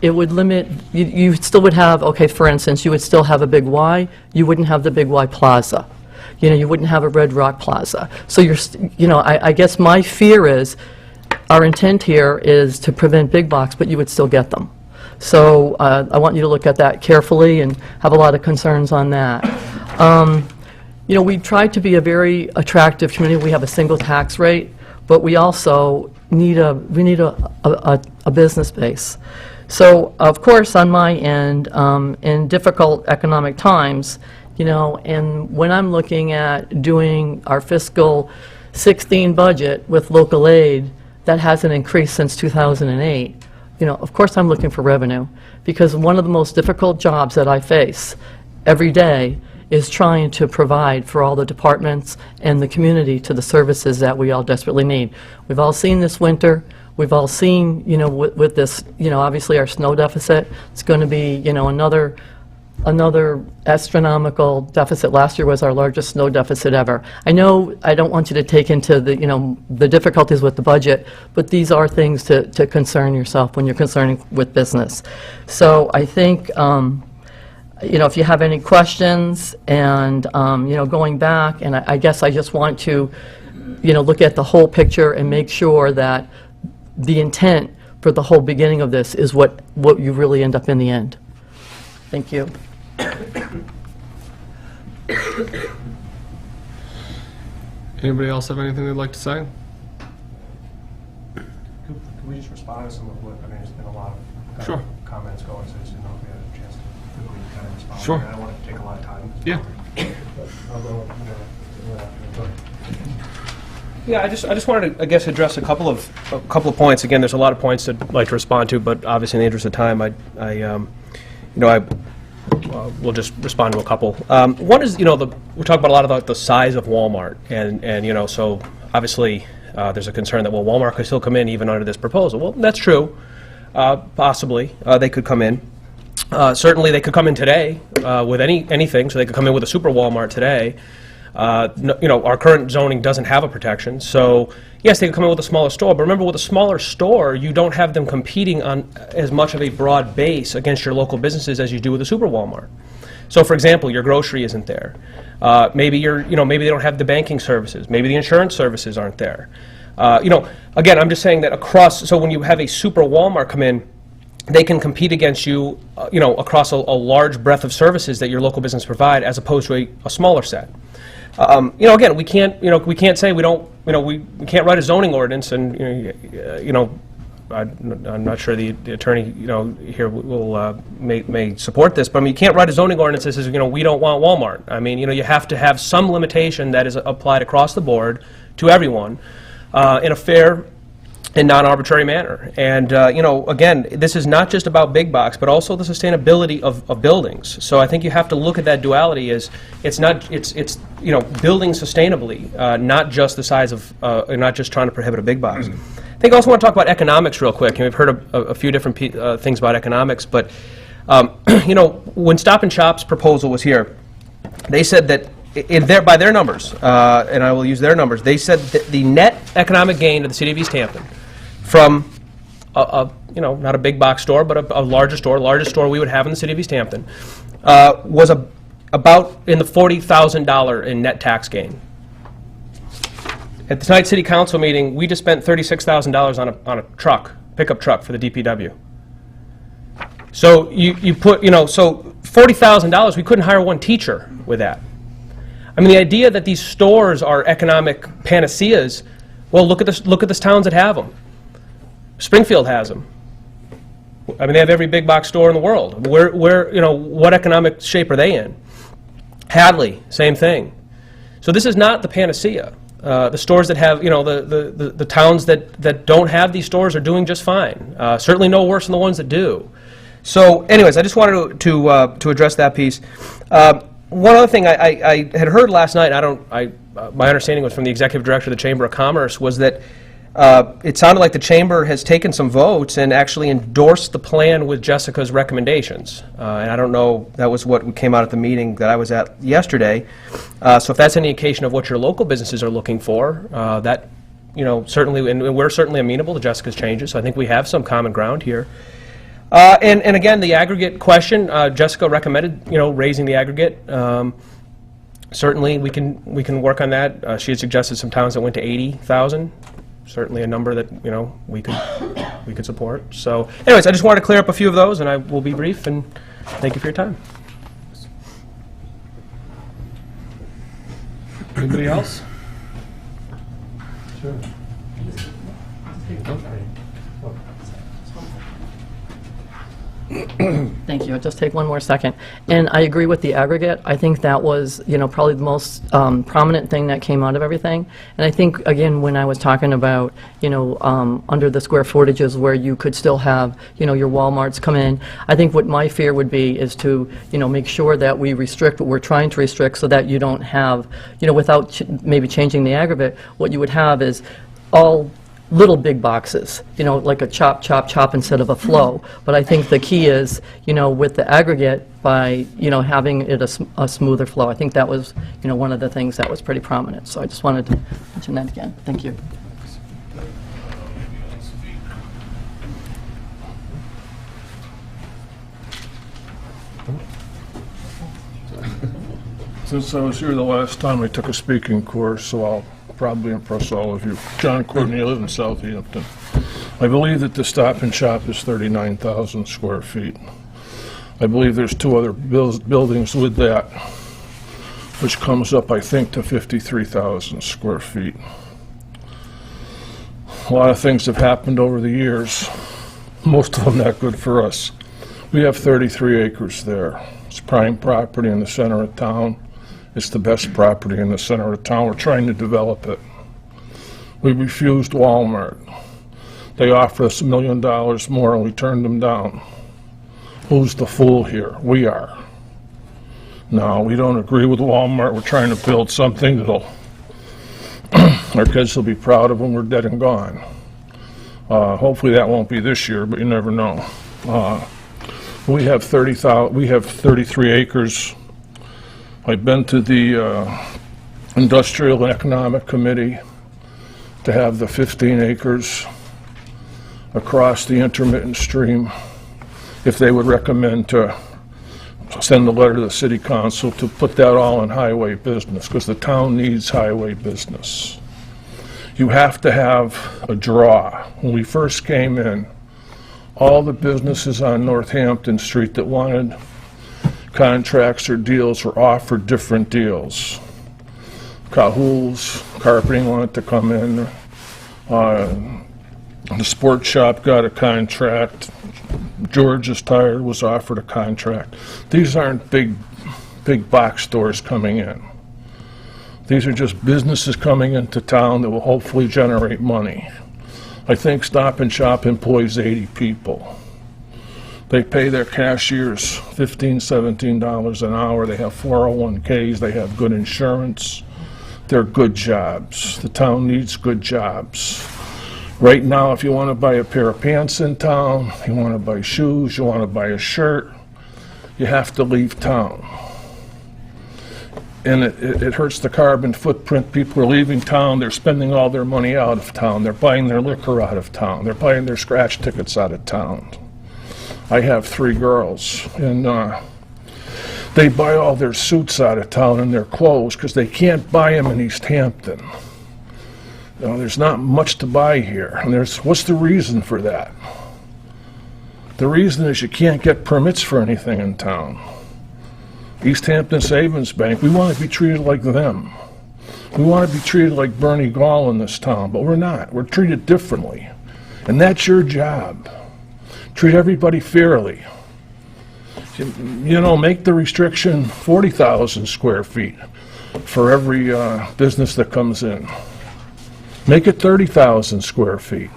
it would limit, you still would have, okay, for instance, you would still have a Big Y, you wouldn't have the Big Y Plaza. You wouldn't have a Red Rock Plaza. So I guess my fear is, our intent here is to prevent big box, but you would still get them. So I want you to look at that carefully and have a lot of concerns on that. We tried to be a very attractive community. We have a single tax rate, but we also need a business base. So of course, on my end, in difficult economic times, and when I'm looking at doing our fiscal 16 budget with local aid, that hasn't increased since 2008. Of course I'm looking for revenue, because one of the most difficult jobs that I face every day is trying to provide for all the departments and the community to the services that we all desperately need. We've all seen this winter. We've all seen, with this, obviously our snow deficit. It's going to be, another astronomical deficit. Last year was our largest snow deficit ever. I know I don't want you to take into the difficulties with the budget, but these are things to concern yourself when you're concerning with business. So I think, if you have any questions, and going back, and I guess I just want to, look at the whole picture and make sure that the intent for the whole beginning of this is what you really end up in the end. Thank you. Anybody else have anything they'd like to say? Could we just respond to some of what, there's been a lot of Sure. comments going, so I just didn't know if we had a chance to Sure. I don't want to take a lot of time. Yeah. Yeah, I just wanted to, I guess, address a couple of points. Again, there's a lot of points I'd like to respond to, but obviously in the interest of time, we'll just respond to a couple. One is, we talk about a lot about the size of Walmart, and so obviously there's a concern that, well, Walmart could still come in even under this proposal. Well, that's true. Possibly, they could come in. Certainly, they could come in today with anything, so they could come in with a super Walmart today. Our current zoning doesn't have a protection, so yes, they could come in with a smaller store, but remember, with a smaller store, you don't have them competing on as much of a broad base against your local businesses as you do with a super Walmart. So, for example, your grocery isn't there. Maybe maybe they don't have the banking services. Maybe the insurance services aren't there. Again, I'm just saying that so when you have a super Walmart come in, they can compete against you, across a large breadth of services that your local business provide, as opposed to a smaller set. Again, we can't say we don't, we can't write a zoning ordinance, and I'm not sure the attorney, here may support this, but you can't write a zoning ordinance that says, we don't want Walmart. You have to have some limitation that is applied across the board to everyone in a fair and non-arbitrary manner. And, again, this is not just about big box, but also the sustainability of buildings. So I think you have to look at that duality as it's building sustainably, not just the size of, not just trying to prohibit a big box. I think I also want to talk about economics real quick. We've heard a few different things about economics, but, when Stop and Shop's proposal was here, they said that by their numbers, and I will use their numbers, they said that the net economic gain to the city of Easthampton from not a big box store, but a largest store we would have in the city of Easthampton, was about in the $40,000 in net tax gain. At tonight's city council meeting, we just spent $36,000 on a pickup truck for the DPW. So you put, so $40,000, we couldn't hire one teacher with that. The idea that these stores are economic panaceas, well, look at the towns that have them. Springfield has them. They have every big box store in the world. What economic shape are they in? Hadley, same thing. So this is not the panacea. The stores that have, the towns that don't have these stores are doing just fine. Certainly no worse than the ones that do. So, anyways, I just wanted to address that piece. One other thing I had heard last night, my understanding was from the executive director of the Chamber of Commerce, was that it sounded like the Chamber has taken some votes and actually endorsed the plan with Jessica's recommendations. And I don't know, that was what came out at the meeting that I was at yesterday. So if that's any indication of what your local businesses are looking for, that, certainly, and we're certainly amenable to Jessica's changes, so I think we have some common ground here. And again, the aggregate question, Jessica recommended, raising the aggregate. Certainly, we can work on that. She had suggested some towns that went to 80,000. Certainly a number that, we could support. So, anyways, I just wanted to clear up a few of those, and I will be brief, and thank you for your time. Anybody else? Sure. Thank you. I'll just take one more second. And I agree with the aggregate. I think that was, probably the most prominent thing that came out of everything. And I think, again, when I was talking about, under the square footages where you could still have, your Walmarts come in, I think what my fear would be is to, make sure that we restrict what we're trying to restrict so that you don't have, without maybe changing the aggregate, what you would have is all little big boxes, like a chop instead of a flow. But I think the key is, with the aggregate, by, having it a smoother flow. I think that was, one of the things that was pretty prominent. So I just wanted to mention that again. Thank you. Since I was here the last time, I took a speaking course, so I'll probably impress all of you. John Courtney, I live in Southampton. I believe that the Stop and Shop is 39,000 square feet. I believe there's two other buildings with that, which comes up, I think, to 53,000 square feet. A lot of things have happened over the years, most of them not good for us. We have 33 acres there. It's prime property in the center of town. It's the best property in the center of town. We're trying to develop it. We refused Walmart. They offered us $1 million more and we turned them down. Who's the fool here? We are. No, we don't agree with Walmart. We're trying to build something that'll, our kids will be proud of when we're dead and gone. Hopefully that won't be this year, but you never know. We have 33 acres. I've been to the Industrial and Economic Committee to have the 15 acres across the intermittent stream, if they would recommend to send a letter to the city council to put that all in highway business, because the town needs highway business. You have to have a draw. When we first came in, all the businesses on Northampton Street that wanted contracts or deals were offered different deals. Cahools, carpeting wanted to come in. The sports shop got a contract. George's Tire was offered a contract. These aren't big box stores coming in. These are just businesses coming into town that will hopefully generate money. I think Stop and Shop employs 80 people. They pay their cashiers $15, $17 an hour. They have 401ks. They have good insurance. They're good jobs. The town needs good jobs. Right now, if you want to buy a pair of pants in town, you want to buy shoes, you want to buy a shirt, you have to leave town. And it hurts the carbon footprint. People are leaving town, they're spending all their money out of town, they're buying their liquor out of town, they're buying their scratch tickets out of town. I have 3 girls, and they buy all their suits out of town and their clothes because they can't buy them in Easthampton. You know, there's not much to buy here. And what's the reason for that? The reason is you can't get permits for anything in town. Easthampton Savings Bank, we want to be treated like them. We want to be treated like Bernie Gall in this town, but we're not. We're treated differently. And that's your job. Treat everybody fairly. You know, make the restriction 40,000 square feet for every business that comes in. Make it 30,000 square feet.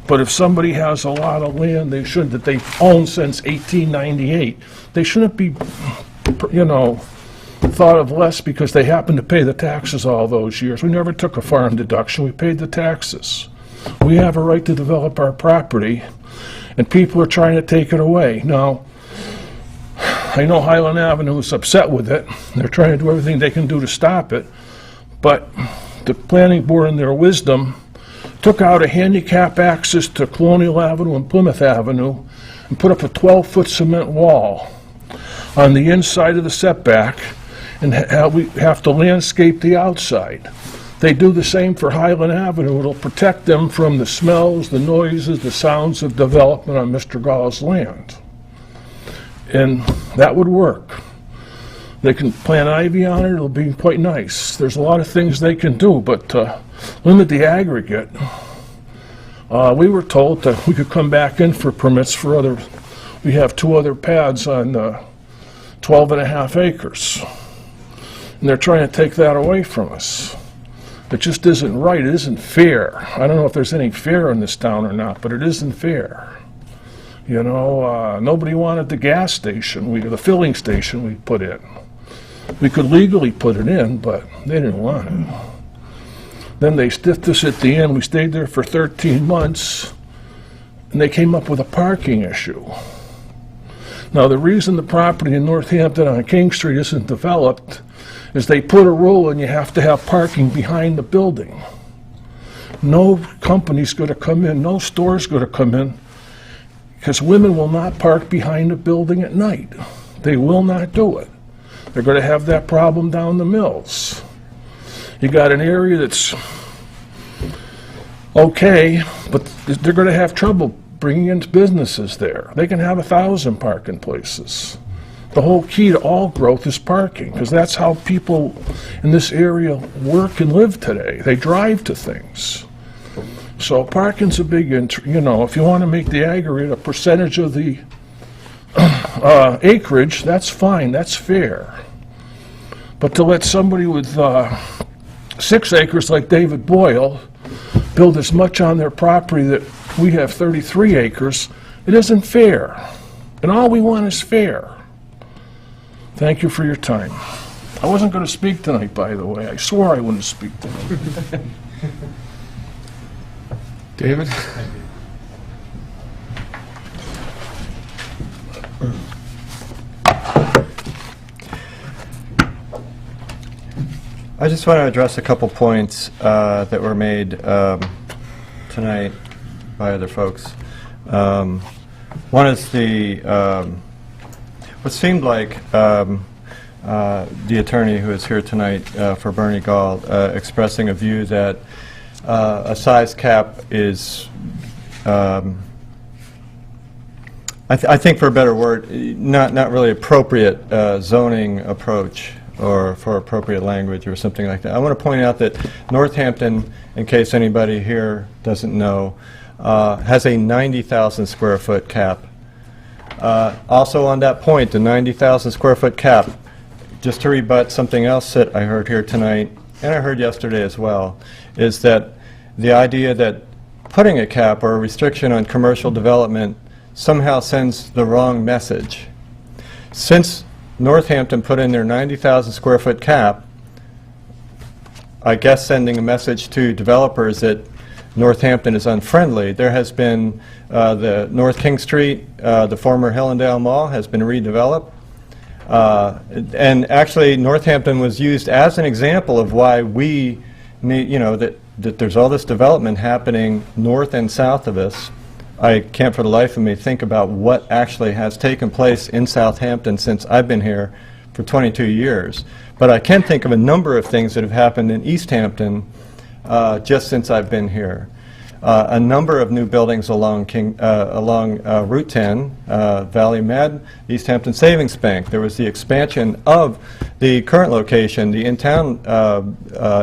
But if somebody has a lot of land that they've owned since 1898, they shouldn't be, you know, thought of less because they happen to pay the taxes all those years. We never took a farm deduction. We paid the taxes. We have a right to develop our property, and people are trying to take it away. Now, I know Highland Avenue is upset with it. They're trying to do everything they can do to stop it, but the planning board, in their wisdom, took out a handicap access to Colonial Avenue and Plymouth Avenue and put up a 12-foot cement wall on the inside of the setback, and we have to landscape the outside. They do the same for Highland Avenue. It'll protect them from the smells, the noises, the sounds of development on Mr. Gall's land. And that would work. They can plant ivy on it, it'll be quite nice. There's a lot of things they can do, but limit the aggregate. We were told that we could come back in for permits for we have 2 other pads on 12.5 acres. And they're trying to take that away from us. It just isn't right, it isn't fair. I don't know if there's any fair in this town or not, but it isn't fair. You know, nobody wanted the gas station, the filling station we put in. We could legally put it in, but they didn't want it. Then they stiffed us at the end. We stayed there for 13 months, and they came up with a parking issue. Now, the reason the property in Northampton on King Street isn't developed is they put a rule and you have to have parking behind the building. No company's going to come in, no store's going to come in, because women will not park behind the building at night. They will not do it. They're going to have that problem down the Mills. You got an area that's okay, but they're going to have trouble bringing in businesses there. They can have 1,000 parking places. The whole key to all growth is parking, because that's how people in this area work and live today. They drive to things. So parking's a big, you know, if you want to make the aggregate a percentage of the acreage, that's fine, that's fair. But to let somebody with 6 acres like David Boyle build as much on their property that we have 33 acres, it isn't fair. And all we want is fair. Thank you for your time. I wasn't going to speak tonight, by the way. I swore I wouldn't speak tonight. David? I just want to address a couple points that were made tonight by other folks. One is what seemed like the attorney who is here tonight for Bernie Gall expressing a view that a size cap is, I think for a better word, not really appropriate zoning approach or for appropriate language or something like that. I want to point out that Northampton, in case anybody here doesn't know, has a 90,000 square foot cap. Also on that point, the 90,000 square foot cap, just to rebut something else that I heard here tonight, and I heard yesterday as well, is that the idea that putting a cap or a restriction on commercial development somehow sends the wrong message. Since Northampton put in their 90,000 square foot cap, I guess sending a message to developers that Northampton is unfriendly. There has been the North King Street, the former Hillendale Mall, has been redeveloped. And actually, Northampton was used as an example of why we need, that there's all this development happening north and south of us. I can't for the life of me think about what actually has taken place in Southampton since I've been here for 22 years. But I can think of a number of things that have happened in Easthampton just since I've been here. A number of new buildings along Route 10, Valley Med, Easthampton Savings Bank. There was the expansion of the current location, the in-town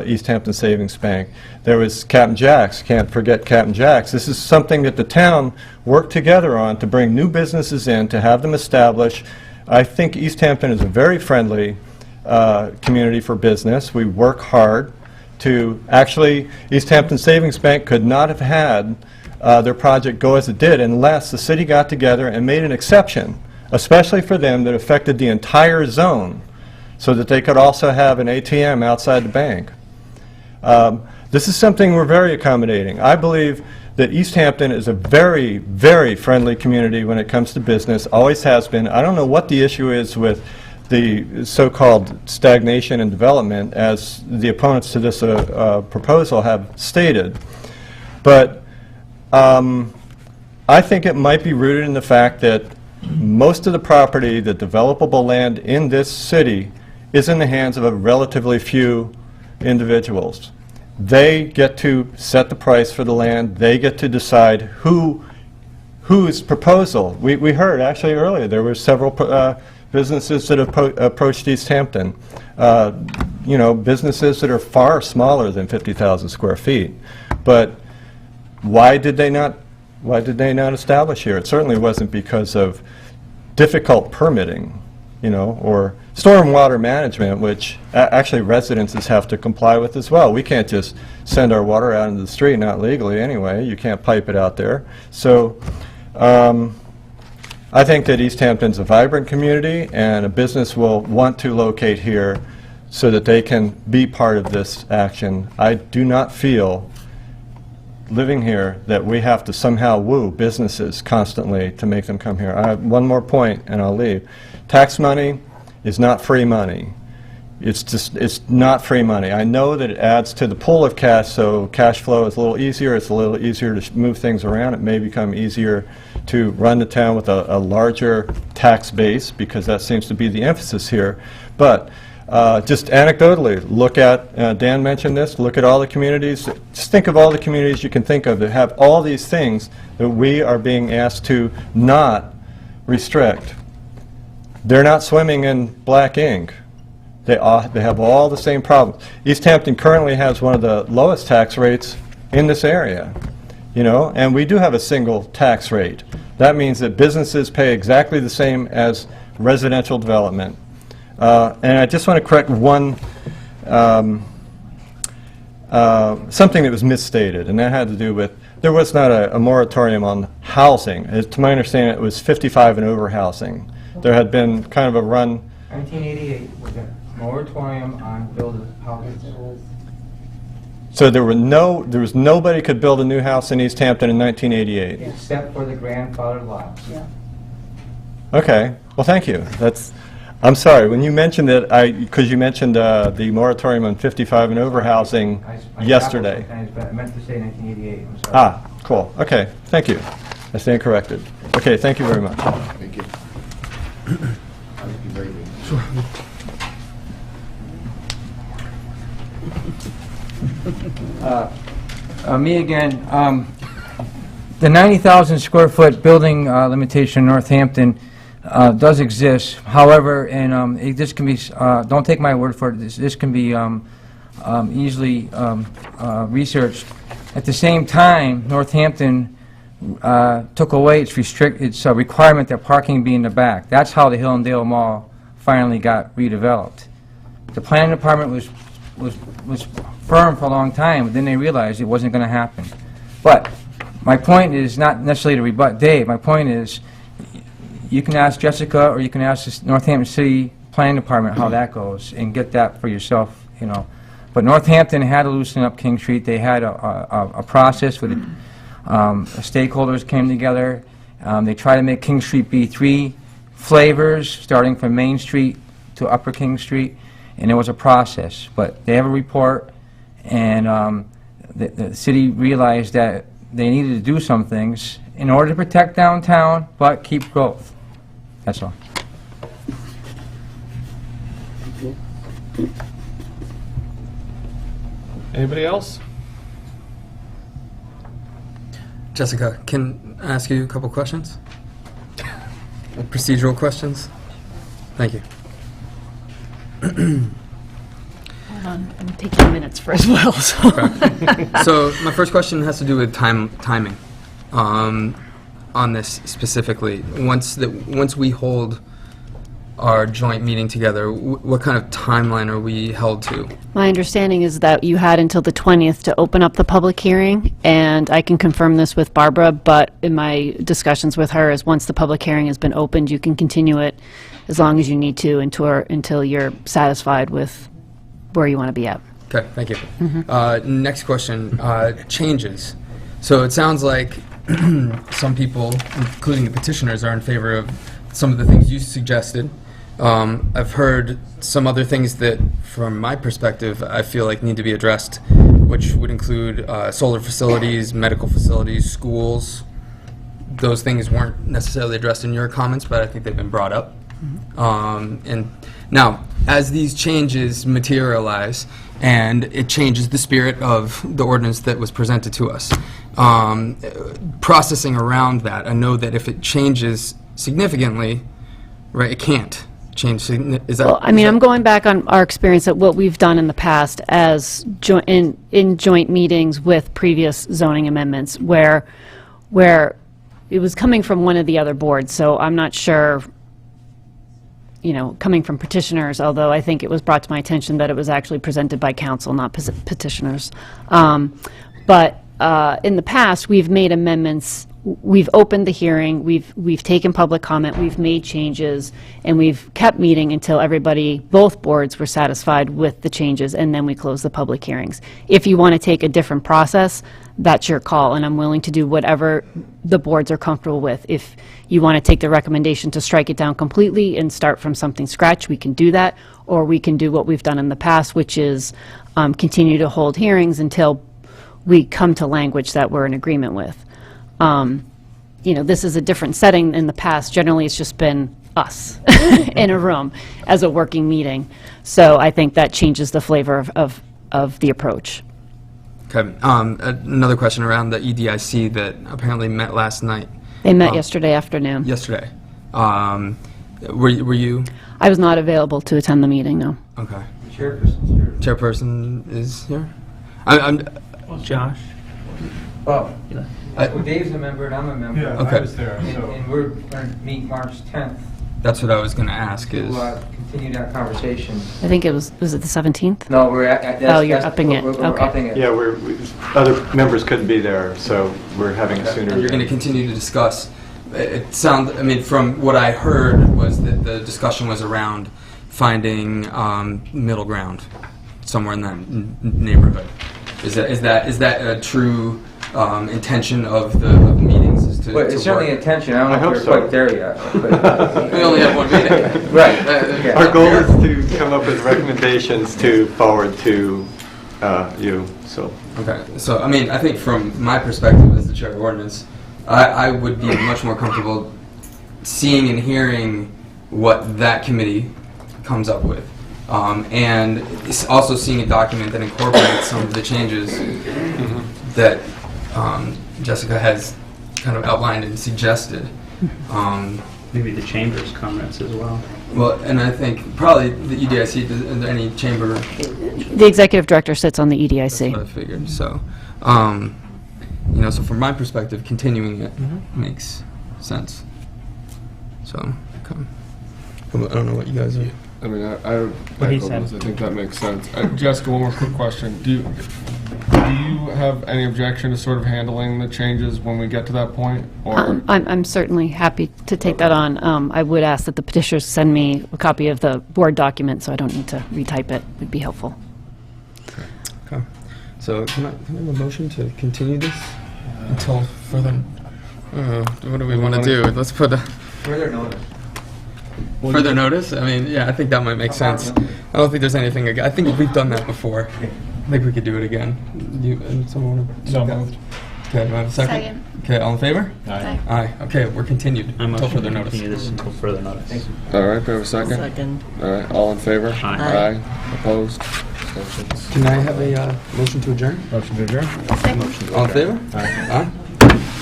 Easthampton Savings Bank. There was Captain Jack's, can't forget Captain Jack's. This is something that the town worked together on to bring new businesses in, to have them establish. I think Easthampton is a very friendly community for business. We work hard to actually, Easthampton Savings Bank could not have had their project go as it did unless the city got together and made an exception, especially for them, that affected the entire zone, so that they could also have an ATM outside the bank. This is something we're very accommodating. I believe that Easthampton is a very, very friendly community when it comes to business, always has been. I don't know what the issue is with the so-called stagnation in development, as the opponents to this proposal have stated. But I think it might be rooted in the fact that most of the property, the developable land in this city, is in the hands of a relatively few individuals. They get to set the price for the land. They get to decide whose proposal. We heard actually earlier there were several businesses that have approached Easthampton. Businesses that are far smaller than 50,000 square feet. But why did they not establish here? It certainly wasn't because of difficult permitting, or stormwater management, which actually residences have to comply with as well. We can't just send our water out into the street, not legally anyway. You can't pipe it out there. So I think that Easthampton's a vibrant community, and a business will want to locate here so that they can be part of this action. I do not feel, living here, that we have to somehow woo businesses constantly to make them come here. I have one more point and I'll leave. Tax money is not free money. It's not free money. I know that it adds to the pool of cash, so cash flow is a little easier. It's a little easier to move things around. It may become easier to run the town with a larger tax base, because that seems to be the emphasis here. But just anecdotally, look at, Dan mentioned this, look at all the communities. Just think of all the communities you can think of that have all these things that we are being asked to not restrict. They're not swimming in black ink. They have all the same problems. Easthampton currently has one of the lowest tax rates in this area, and we do have a single tax rate. That means that businesses pay exactly the same as residential development. And I just want to correct one, something that was misstated, and that had to do with, there was not a moratorium on housing. To my understanding, it was 55 and over housing. There had been kind of a run. 1988 was a moratorium on building houses. So there was nobody could build a new house in Easthampton in 1988? Except for the grandfathered lots. Okay, well, thank you. I'm sorry, when you mentioned it, because you mentioned the moratorium on 55 and over housing yesterday. I meant to say 1988, I'm sorry. Ah, cool, okay, thank you. I stand corrected. Okay, thank you very much. Thank you. Me again. The 90,000 square foot building limitation in Northampton does exist. However, and this can be, don't take my word for it, this can be easily researched. At the same time, Northampton took away its requirement that parking be in the back. That's how the Hill and Dale Mall finally got redeveloped. The planning department was firm for a long time, but then they realized it wasn't going to happen. But my point is not necessarily to rebut Dave. My point is, you can ask Jessica or you can ask the Northampton City Planning Department how that goes and get that for yourself, you know. But Northampton had to loosen up King Street. They had a process where the stakeholders came together. They tried to make King Street be 3 flavors, starting from Main Street to Upper King Street, and there was a process. But they have a report, and the city realized that they needed to do some things in order to protect downtown, but keep growth. That's all. Anybody else? Jessica, can I ask you a couple questions? Procedural questions? Thank you. Hold on, I'm taking minutes for as well, so. So my first question has to do with timing on this specifically. Once we hold our joint meeting together, what kind of timeline are we held to? My understanding is that you had until the 20th to open up the public hearing, and I can confirm this with Barbara, but in my discussions with her is once the public hearing has been opened, you can continue it as long as you need to until you're satisfied with where you want to be at. Okay, thank you. Next question, changes. So it sounds like some people, including the petitioners, are in favor of some of the things you suggested. I've heard some other things that, from my perspective, I feel like need to be addressed, which would include solar facilities, medical facilities, schools. Those things weren't necessarily addressed in your comments, but I think they've been brought up. And now, as these changes materialize, and it changes the spirit of the ordinance that was presented to us, processing around that, I know that if it changes significantly, right, it can't change. Is that? Well, I mean, I'm going back on our experience at what we've done in the past as in joint meetings with previous zoning amendments where it was coming from one of the other boards, so I'm not sure, you know, coming from petitioners, although I think it was brought to my attention that it was actually presented by council, not petitioners. But in the past, we've made amendments. We've opened the hearing, we've taken public comment, we've made changes, and we've kept meeting until everybody, both boards, were satisfied with the changes, and then we close the public hearings. If you want to take a different process, that's your call, and I'm willing to do whatever the boards are comfortable with. If you want to take the recommendation to strike it down completely and start from something scratch, we can do that, or we can do what we've done in the past, which is continue to hold hearings until we come to language that we're in agreement with. You know, this is a different setting. In the past, generally it's just been us in a room as a working meeting. So I think that changes the flavor of the approach. Okay. Another question around the EDIC that apparently met last night. They met yesterday afternoon. Yesterday. Were you? I was not available to attend the meeting, no. Okay. Chairperson's here. Chairperson is here? Josh? Well, I- well, Dave's a member and I'm a member. Yeah, Okay. I was there, And so. and we're going to meet March 10th That's what I was going to ask is, to continue that conversation. I think it was it the 17th? No, we're at... that's- Oh, you're that's- upping it. We're Okay. upping it. Yeah, other members couldn't be there, so we're having a sooner. and you're going to continue to discuss. It sounds, I mean, from what I heard was that the discussion was around finding middle ground somewhere in that neighborhood. Is that a true intention of the meetings? Is to, But it's to certainly work? intention. I don't I know hope if we're so. quite there yet. but- We only have one meeting. Right. Yeah. Our goal is to come up with recommendations to forward to you, so. Okay, so I mean, I think from my perspective as the chair of ordinance, I would be much more comfortable seeing and hearing what that committee comes up with. And also seeing a document that incorporates some of the changes that Jessica has kind of outlined and suggested. Maybe the chamber's comments as well. Well, and I think probably the EDIC, is there any chamber? The executive director sits on the E That's EDIC. what I figured, so, so from my perspective, continuing it makes sense. So, okay. I don't know what you guys are. I mean, I What he echo said. those. I think that makes sense. Jessica, one more quick question. Do you have any objection to sort of handling the changes when we get to that point? Or I'm certainly happy to take that on. I would ask that the petitioners send me a copy of the Word document, so I don't need to retype it. Would be helpful. Okay. So can I have a motion to continue this until further? What do we want to do? Let's put a Further notice. further notice. I mean, yeah, I think that might make sense. I don't think there's anything. I think we've done that before. I think we could do it again. Someone want to? So moved. Okay, do I have a second? Second. Okay, all in favor? Aye. Aye. Okay, we're continued I'm until motion further to notice. continue this until further notice. all right, do I have a second? Second. All right, all in favor? Aye. Opposed? Abstentions? Can I have a motion to adjourn? Motion to adjourn? All in favor? Aye.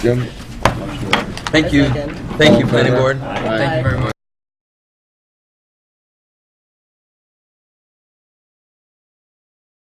Jim? Thank you. Second. Thank you, planning board. Aye. Thank you very much.